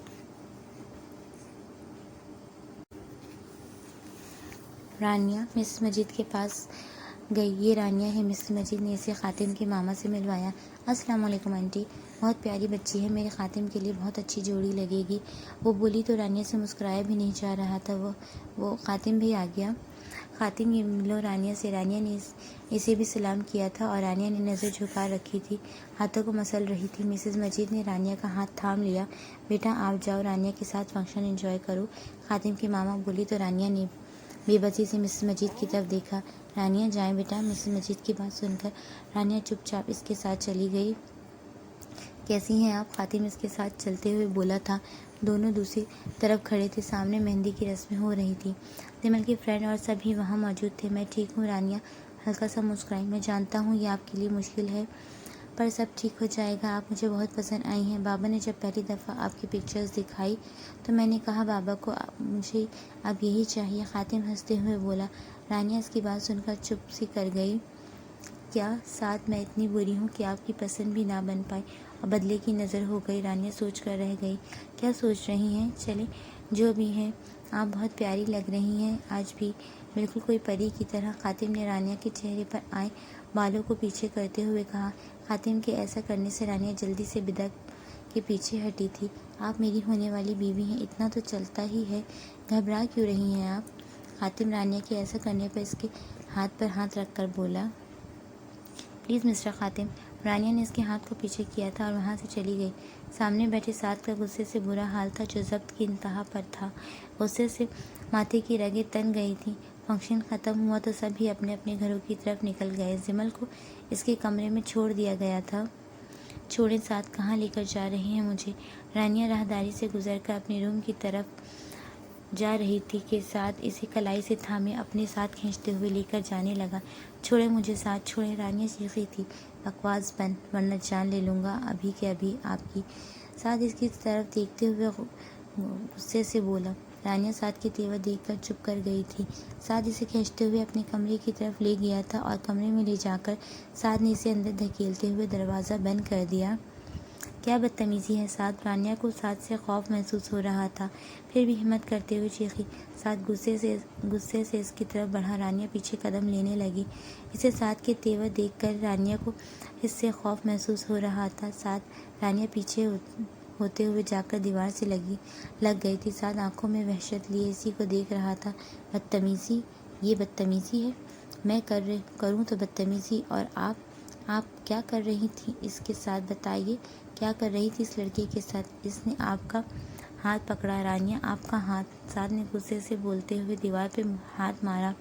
रानिया मिस मजीद के पास गई। ये रानिया है। मिस्टर मजीद ने इसे खातिम के मामा से मिलवाया। अस्सलाम वालेकुम आंटी, बहुत प्यारी बच्ची है, मेरे खातिम के लिए बहुत अच्छी जोड़ी लगेगी। वो बोली तो रानिया से मुस्कुराया भी नहीं जा रहा था। वो खातिम भी आ गया। खातिम, ये मिलो रानिया से। रानिया ने इसे भी सलाम किया था और रानिया ने नज़र झुका रखी थी, हाथों को मसल रही थी। मिसेस मजीद ने रानिया का हाथ थाम लिया। बेटा आप जाओ, रानिया के साथ फंक्शन एंजॉय करो। खातिम की मामा बोली तो रानिया ने बेबसी से मिसेस मजीद की तरफ देखा। रानिया जाएं बेटा। मिसेस मजीद की बात सुनकर रानिया चुपचाप इसके साथ चली गई। कैसी हैं आप? खातिम इसके साथ चलते हुए बोला था। दोनों दूसरी तरफ खड़े थे। सामने मेहंदी की रस्में हो रही थी। तिमल के फ्रेंड और सभी वहाँ मौजूद थे। मैं ठीक हूँ, रानिया हल्का सा मुस्कुराई। मैं जानता हूँ ये आपके लिए मुश्किल है, पर सब ठीक हो जाएगा। आप मुझे बहुत पसंद आई हैं। बाबा ने जब पहली दफ़ा आपकी पिक्चर्स दिखाई तो मैंने कहा बाबा को मुझे अब यही चाहिए। खातिम हंसते हुए बोला। रानिया इसकी बात सुनकर चुप सी कर गई। क्या साथ मैं इतनी बुरी हूँ कि आपकी पसंद भी ना बन पाई? और बदले की नज़र हो गई। रानिया सोच कर रह गई। क्या सोच रही हैं? चले जो भी हैं, आप बहुत प्यारी लग रही हैं आज भी, बिल्कुल कोई परी की तरह। खातिम ने रानिया के चेहरे पर आए बालों को पीछे करते हुए कहा। खातिम के ऐसा करने से रानिया जल्दी से बिदक के पीछे हटी थी। आप मेरी होने वाली बीवी हैं, इतना तो चलता ही है, घबरा क्यों रही हैं आप? खातिम रानिया के ऐसा करने पर इसके हाथ पर हाथ रख कर बोला। Please mister खातिम। रानिया ने इसके हाथ को पीछे किया था और वहाँ से चली गई। सामने बैठे साथ का गुस्से से बुरा हाल था, जो ज़ब्त की इंतहा पर था। गुस्से से माथे की रगें तन गई थी। फंक्शन ख़त्म हुआ तो सभी अपने अपने घरों की तरफ निकल गए। जिमल को इसके कमरे में छोड़ दिया गया था। छोड़ें साथ, कहाँ लेकर जा रहे हैं मुझे? रानिया राहदारी से गुजरकर अपने रूम की तरफ जा रही थी के साथ इसे कलाई से थामे अपने साथ खींचते हुए लेकर जाने लगा। छोड़े मुझे साथ, छोड़े। रानिया चीखी थी। बकवास बंद, वरना जान ले लूँगा अभी के अभी आपकी। साथ इसकी तरफ देखते हुए गुस्से से बोला। रानिया साथ के तेवर देखकर चुप कर गई थी। साथ इसे खींचते हुए अपने कमरे की तरफ ले गया था और कमरे में ले जाकर साथ ने इसे अंदर धकेलते हुए दरवाज़ा बंद कर दिया। क्या बदतमीज़ी है साथ। रानिया को साथ से खौफ महसूस हो रहा था, फिर भी हिम्मत करते हुए चीखी। साथ गुस्से से इसकी तरफ बढ़ा। रानिया पीछे कदम लेने लगी। इसे साथ के तेवर देखकर रानिया को इससे खौफ महसूस हो रहा था। साथ रानिया पीछे होते हुए जाकर दीवार से लग गई थी। साथ आंखों में वहशत लिए इसी को देख रहा था। बदतमीज़ी? ये बदतमीज़ी है? मैं करूँ तो बदतमीज़ी? और आप क्या कर रही थी इसके साथ? बताइए, क्या कर रही थी इस लड़के के साथ? इसने आपका हाथ पकड़ा। रानिया, आपका हाथ? साथ ने गुस्से से बोलते हुए दीवार पे हाथ मारा।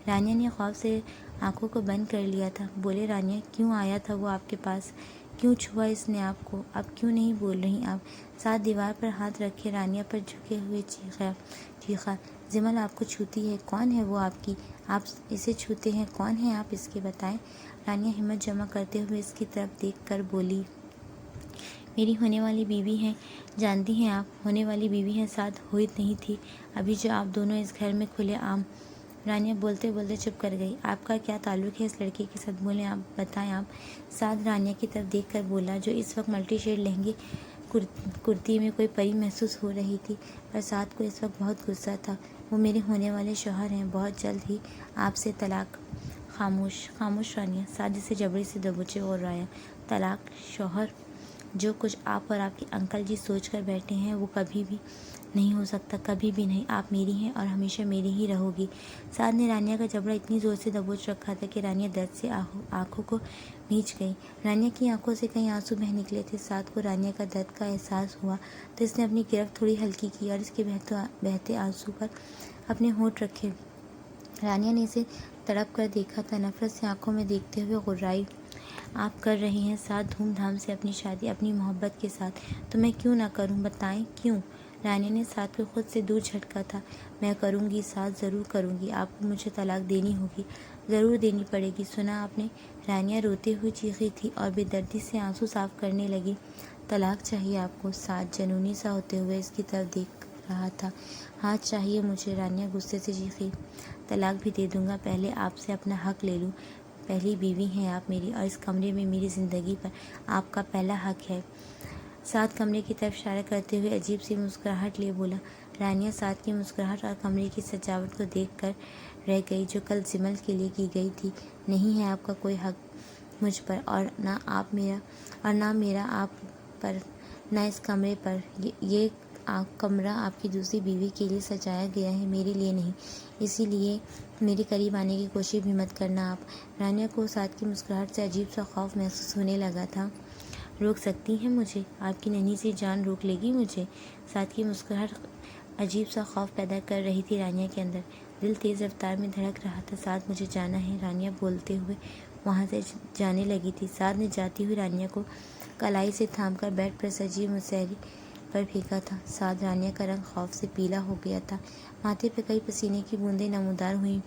रानिया ने खौफ से आंखों को बंद कर लिया था। बोले, रानिया क्यों आया था वो आपके पास? क्यों छुआ इसने आपको? अब क्यों नहीं बोल रही आप? साथ दीवार पर हाथ रखे रानिया पर झुके हुए चीखा। जिमल आपको छूती है? कौन है वो आपकी? आप इसे छूते हैं? कौन है आप इसके? बताएं। रानिया हिम्मत जमा करते हुए इसकी तरफ देखकर बोली। मेरी होने वाली बीवी हैं। जानती हैं आप, होने वाली बीवी हैं। साथ हुई नहीं थी अभी जो आप दोनों इस घर में खुले आम। रानिया बोलते बोलते चुप कर गई। आपका क्या ताल्लुक़ है इस लड़के के साथ? बोलें आप, बताएं आप। साथ रानिया की तरफ देखकर बोला, जो इस वक्त मल्टी शेड लहंगे कुर्ती में कोई परी महसूस हो रही थी, पर साथ को इस वक्त बहुत गुस्सा था। वो मेरे होने वाले शौहर हैं, बहुत जल्द ही आपसे तलाक। खामोश रानिया। साथ से जबरी से दबोचे और राया। तलाक? शौहर? जो कुछ आप और आपके अंकल जी सोच कर बैठे हैं वो कभी भी नहीं हो सकता, कभी भी नहीं। आप मेरी हैं और हमेशा मेरी ही रहोगी। साथ ने रानिया का जबड़ा इतनी ज़ोर से दबोच रखा था कि रानिया दर्द से आंखों को मींच गई। रानिया की आंखों से कई आंसू बह निकले थे। साथ को रानिया का दर्द का एहसास हुआ तो इसने अपनी गिरफ्त थोड़ी हल्की की और इसके बहते आंसू पर अपने होंठ रखे। रानिया ने इसे तड़प कर देखा था। नफरत से आंखों में देखते हुए गुर्राई। आप कर रही हैं साथ धूमधाम से अपनी शादी अपनी मोहब्बत के साथ, तो मैं क्यों ना करूं? बताएं क्यों? रानिया ने साथ को खुद से दूर झटका था। मैं करूंगी साथ, ज़रूर करूंगी। आपको मुझे तलाक देनी होगी, ज़रूर देनी पड़ेगी। सुना आपने? रानिया रोते हुए चीखी थी और बेदर्दी से आंसू साफ करने लगी। तलाक चाहिए आपको? साथ जनूनी सा होते हुए इसकी तरफ देख रहा था। हाँ चाहिए मुझे। रानिया गुस्से से चीखी। तलाक भी दे दूंगा, पहले आपसे अपना हक ले लूँ। पहली बीवी हैं आप मेरी और इस कमरे में मेरी ज़िंदगी पर आपका पहला हक है। साथ कमरे की तरफ इशारा करते हुए अजीब सी मुस्कुराहट लिए बोला। रानिया साथ की मुस्कुराहट और कमरे की सजावट को देखकर रह गई, जो कल जिमल के लिए की गई थी। नहीं है आपका कोई हक मुझ पर, और ना मेरा आप पर, ना इस कमरे पर। ये कमरा आपकी दूसरी बीवी के लिए सजाया गया है, मेरे लिए नहीं। इसीलिए मेरे करीब आने की कोशिश भी मत करना आप। रानिया को साद की मुस्कुराहट से अजीब सा खौफ महसूस होने लगा था। रोक सकती हैं मुझे? आपकी नन्ही सी जान रोक लेगी मुझे? साद की मुस्कुराहट अजीब सा खौफ पैदा कर रही थी रानिया के अंदर। दिल तेज़ रफ्तार में धड़क रहा था। साद, मुझे जाना है, रानिया बोलते हुए वहाँ से जाने लगी थी। साद ने जाती हुई रानिया को कलाई से थामकर बेड पर सजी मुसहरी पर फेंका था। साद, रानिया का रंग खौफ से पीला हो गया था। माथे पर कई पसीने की बूंदें नमूदार हुईं।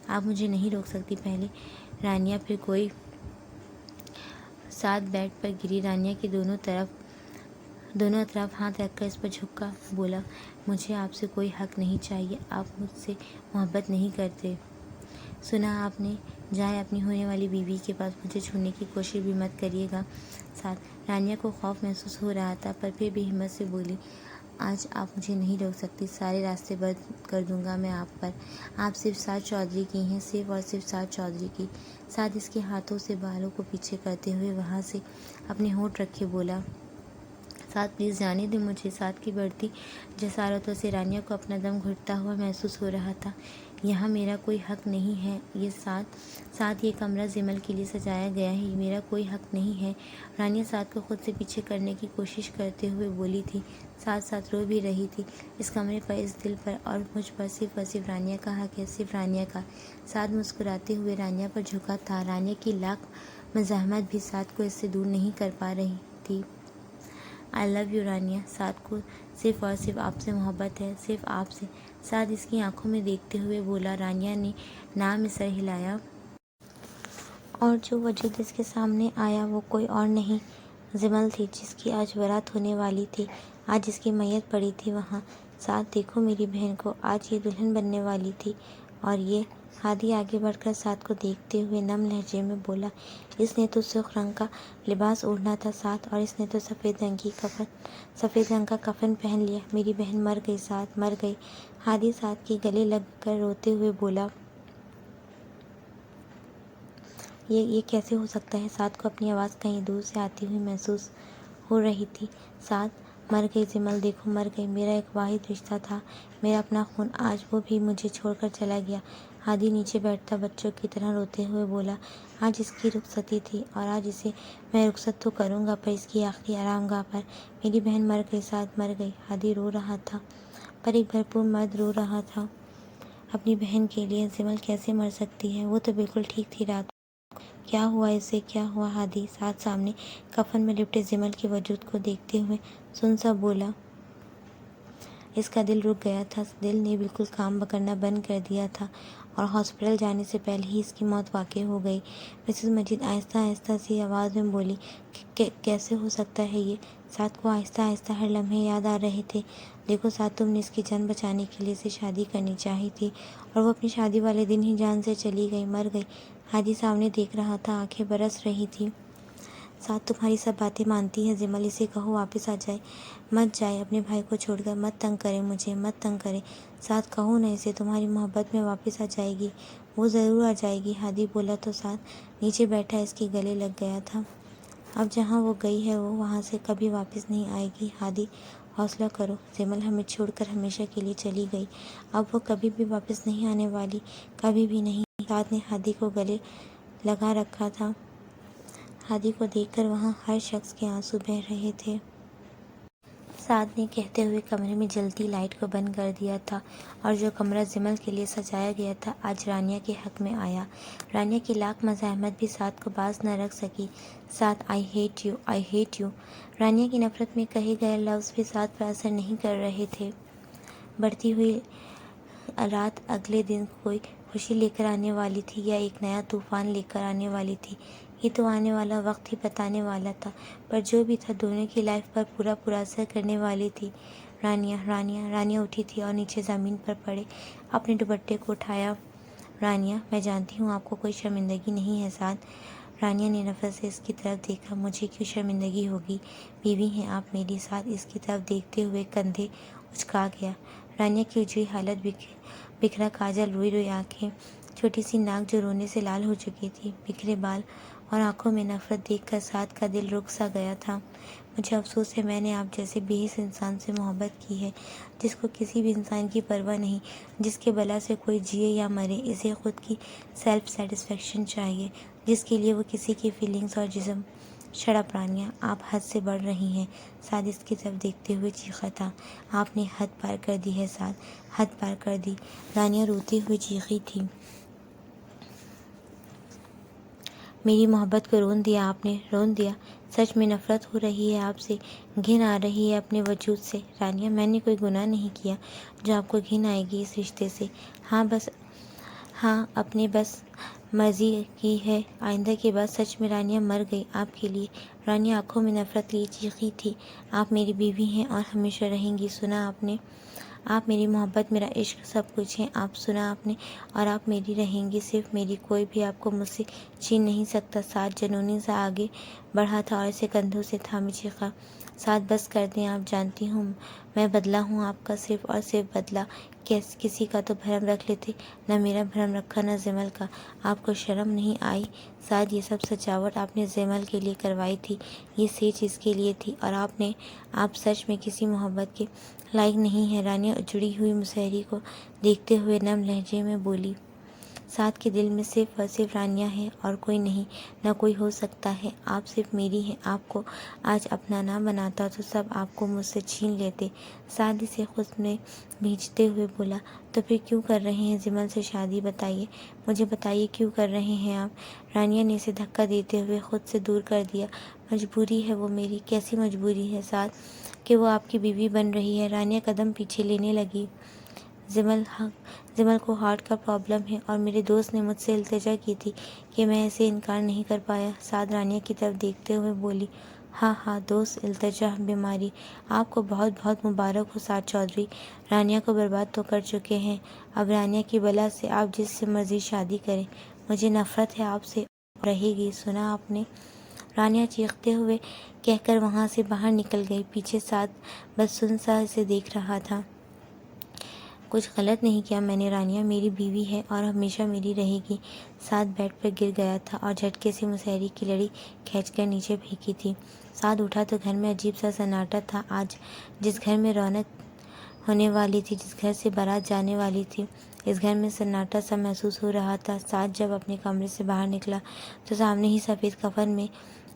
आप मुझे नहीं रोक सकती पहले रानिया, फिर कोई। साद बेड पर गिरी रानिया के दोनों तरफ हाथ रखकर इस पर झुककर बोला, मुझे आपसे कोई हक नहीं चाहिए, आप मुझसे मोहब्बत नहीं करते। सुना आपने? जाए अपनी होने वाली बीवी के पास, मुझे छूने की कोशिश भी मत करिएगा। साथ रानिया को खौफ महसूस हो रहा था, पर फिर भी हिम्मत से बोली, आज आप मुझे नहीं रोक सकती, सारे रास्ते बंद कर दूंगा मैं आप पर। आप सिर्फ साद चौधरी की हैं, सिर्फ और सिर्फ साद चौधरी की। साद इसके हाथों से बालों को पीछे करते हुए वहाँ से अपने होंठ रखे बोला, साद प्लीज़ जाने दे मुझे। साद की बढ़ती जसारतों से रानिया को अपना दम घुटता हुआ महसूस हो रहा था। यहाँ मेरा कोई हक नहीं है। ये साद ये कमरा जिमल के लिए सजाया गया है, मेरा कोई हक नहीं है। रानिया साद को खुद से पीछे करने की कोशिश करते हुए बोली थी। साथ रो भी रही थी। इस कमरे पर, इस दिल पर और मुझ पर सिर्फ और सिर्फ रानिया का हक है, सिर्फ रानिया का। साद मुस्कुराते हुए रानिया पर झुका था। रानिया की लाख मज़ाहमत भी साद को इससे दूर नहीं कर पा रही थी। आई लव यू रानिया, साद को सिर्फ और सिर्फ आपसे मोहब्बत है, सिर्फ आपसे। साद इसकी आंखों में देखते हुए बोला। रानिया ने नाम में सर हिलाया और जो वजूद इसके सामने आया वो कोई और नहीं जिमल थी, जिसकी आज बारात होने वाली थी। आज इसकी मैयत पड़ी थी वहाँ। साद, देखो मेरी बहन को, आज ये दुल्हन बनने वाली थी। और ये हादी आगे बढ़कर साद को देखते हुए नम लहजे में बोला, इसने तो सुर्ख रंग का लिबास ओढ़ना था साद, और इसने तो सफ़ेद रंग का कफन पहन लिया। मेरी बहन मर गई साद, मर गई। हादी साद के गले लग कर रोते हुए बोला, ये कैसे हो सकता है? साद को अपनी आवाज़ कहीं दूर से आती हुई महसूस हो रही थी। साद, मर गई जिमल, देखो मर गई। मेरा एक वाहिद रिश्ता था, मेरा अपना खून, आज वो भी मुझे छोड़कर चला गया। हादी नीचे बैठता बच्चों की तरह रोते हुए बोला, आज इसकी रुखसती थी और आज इसे मैं रुखसत तो करूँगा, पर इसकी आखिरी आरामगाह पर। मेरी बहन मर गई साद, मर गई। हादी रो रहा था, पर एक भरपूर मर्द रो रहा था अपनी बहन के लिए। जिमल कैसे मर सकती है? वो तो बिल्कुल ठीक थी रात। क्या हुआ इसे, क्या हुआ? हादी साद सामने कफन में लिपटे जिमल के वजूद को देखते हुए सुन सा बोला। इसका दिल रुक गया था, दिल ने बिल्कुल काम करना बंद कर दिया था और हॉस्पिटल जाने से पहले ही इसकी मौत वाक़ई हो गई। मिसेस मजीद आहिस्ता आहिस्ता सी आवाज़ में बोली, कैसे हो सकता है ये? साद को आहिस्ता आहिस्ता हर लम्हे याद आ रहे थे। देखो साद, तुमने इसकी जान बचाने के लिए इसे शादी करनी चाहिए थी, और वो अपनी शादी वाले दिन ही जान से चली गई, मर गई। हादी सामने देख रहा था, आंखें बरस रही थी। साद तुम्हारी सब बातें मानती है जिमल, इसे कहो वापस आ जाए, मत जाए, अपने भाई को छोड़कर मत तंग करे मुझे, मत तंग करे। साद कहो ना इसे, तुम्हारी मोहब्बत में वापस आ जाएगी, वो ज़रूर आ जाएगी। हादी बोला तो साद नीचे बैठा इसके गले लग गया था। अब जहाँ वो गई है वो वहाँ से कभी वापस नहीं आएगी। हादी हौसला करो, जिमल हमें छोड़कर हमेशा के लिए चली गई, अब वो कभी भी वापस नहीं आने वाली, कभी भी नहीं। साद ने हादी को गले लगा रखा था। हादी को देखकर वहाँ हर शख्स के आंसू बह रहे थे। साद ने कहते हुए कमरे में जलती लाइट को बंद कर दिया था, और जो कमरा जिमल के लिए सजाया गया था आज रानिया के हक में आया। रानिया की लाख मज़ाहमत भी साद को बाज न रख सकी। Saad, I hate you, I hate you. Rania की नफ़रत में कहे गए लफ्ज़ भी साद पर असर नहीं कर रहे थे। बढ़ती हुई रात अगले दिन कोई खुशी लेकर आने वाली थी या एक नया तूफ़ान लेकर आने वाली थी, ये तो आने वाला वक्त ही बताने वाला था। पर जो भी था, दोनों की लाइफ पर पूरा असर करने वाली थी। रानिया उठी थी और नीचे ज़मीन पर पड़े अपने दुपट्टे को उठाया। रानिया, मैं जानती हूँ आपको कोई शर्मिंदगी नहीं है साद। रानिया ने नफ़रत से इसकी तरफ देखा। मुझे क्यों शर्मिंदगी होगी, बीवी हैं आप मेरी। साद इसकी तरफ देखते हुए कंधे उचका गया। रानिया की उजड़ी हालत, बिखरा काजल, रोई रोई आँखें, छोटी सी नाक जो रोने से लाल हो चुकी थी, बिखरे बाल और आंखों में नफरत देखकर साद का दिल रुक सा गया था। मुझे अफसोस है मैंने आप जैसे बेहिस इंसान से मोहब्बत की है, जिसको किसी भी इंसान की परवाह नहीं, जिसके बला से कोई जिए या मरे, इसे खुद की सेल्फ सेटिस्फेक्शन चाहिए, जिसके लिए वो किसी की फीलिंग्स और जिस्म शड़ा प्राणियाँ। आप हद से बढ़ रही हैं। साद इसकी तरफ देखते हुए चीखा था। आपने हद पार कर दी है साद, हद पार कर दी। रानिया रोती हुई चीखी थी। मेरी मोहब्बत को रोन दिया आपने, रोन दिया। सच में नफ़रत हो रही है आपसे, घिन आ रही है अपने वजूद से। रानिया, मैंने कोई गुनाह नहीं किया जो आपको घिन आएगी इस रिश्ते से। हाँ, अपने बस मर्जी की है। आइंदा के बाद सच में रानिया मर गई आपके लिए। रानिया आंखों में नफरत लिए चीखी थी। आप मेरी बीवी हैं और हमेशा रहेंगी, सुना आपने? आप मेरी मोहब्बत, मेरा इश्क सब कुछ है। आप सुना आपने? और आप मेरी रहेंगी, सिर्फ मेरी। कोई भी आपको मुझसे छीन नहीं सकता। साद जनूनी सा आगे बढ़ा था और इसे कंधों से थामे चीखा। साद बस कर दें, आप जानती हूँ मैं बदला हूँ आपका, सिर्फ और सिर्फ बदला। किसी का तो भरम रख लेते, न मेरा भरम रखा न जेमल का। आपको शर्म नहीं आई? साद, ये सब सजावट आपने जेमल के लिए करवाई थी, ये सेज इसके लिए थी, और आप सच में किसी मोहब्बत के लायक नहीं है। रानिया उजड़ी हुई मुसहरी को देखते हुए नम लहजे में बोली। साद के दिल में सिर्फ और सिर्फ रानिया है और कोई नहीं, ना कोई हो सकता है। आप सिर्फ मेरी हैं। आपको आज अपना ना बनाता तो सब आपको मुझसे छीन लेते। साद से खुद में भींचते हुए बोला, तो फिर क्यों कर रहे हैं जिमल से शादी? बताइए, मुझे बताइए, क्यों कर रहे हैं आप? रानिया ने इसे धक्का देते हुए खुद से दूर कर दिया। मजबूरी है वो मेरी। कैसी मजबूरी है साद? कि वो आपकी बीवी बन रही है। रानिया कदम पीछे लेने लगी। जिमल को हार्ट का प्रॉब्लम है और मेरे दोस्त ने मुझसे इल्तिजा की थी कि मैं इसे इनकार नहीं कर पाया। साद रानिया की तरफ देखते हुए बोली, हाँ, दोस्त, इल्तिजा, बीमारी। आपको बहुत बहुत मुबारक हो साद चौधरी। रानिया को बर्बाद तो कर चुके हैं। अब रानिया की बला से आप जिससे मर्जी शादी करें। मुझे नफरत है आपसे, रहेगी, सुना आपने? रानिया चीखते हुए कहकर वहाँ से बाहर निकल गई। पीछे साद बस सुन सा इसे देख रहा था। कुछ गलत नहीं किया मैंने रानिया, मेरी बीवी है और हमेशा मेरी रहेगी। साद बेड पर गिर गया था और झटके से मुसहरी की लड़ी खींचकर नीचे फेंकी थी। साद उठा तो घर में अजीब सा सन्नाटा था। आज जिस घर में रौनक होने वाली थी, जिस घर से बारात जाने वाली थी, इस घर में सन्नाटा सा महसूस हो रहा था। साद जब अपने कमरे से बाहर निकला तो सामने ही सफ़ेद कफन में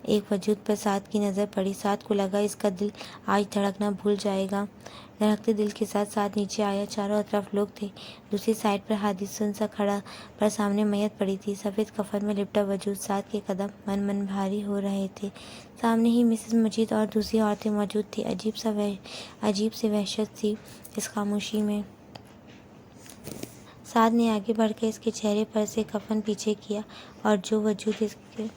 एक वजूद पर साद की नज़र पड़ी। साद को लगा इसका दिल आज धड़कना भूल जाएगा। धड़कते दिल के साथ साद नीचे आया। चारों तरफ लोग थे। दूसरी साइड पर हादी सुन सा खड़ा, पर सामने मैयत पड़ी थी। सफ़ेद कफन में लिपटा वजूद। साद के कदम मन भारी हो रहे थे। सामने ही मिसेस मजीद और दूसरी औरतें मौजूद थी। अजीब सी वहशत थी इस खामोशी में। साद ने आगे बढ़कर इसके चेहरे पर से कफन पीछे किया और जो वजूद इसके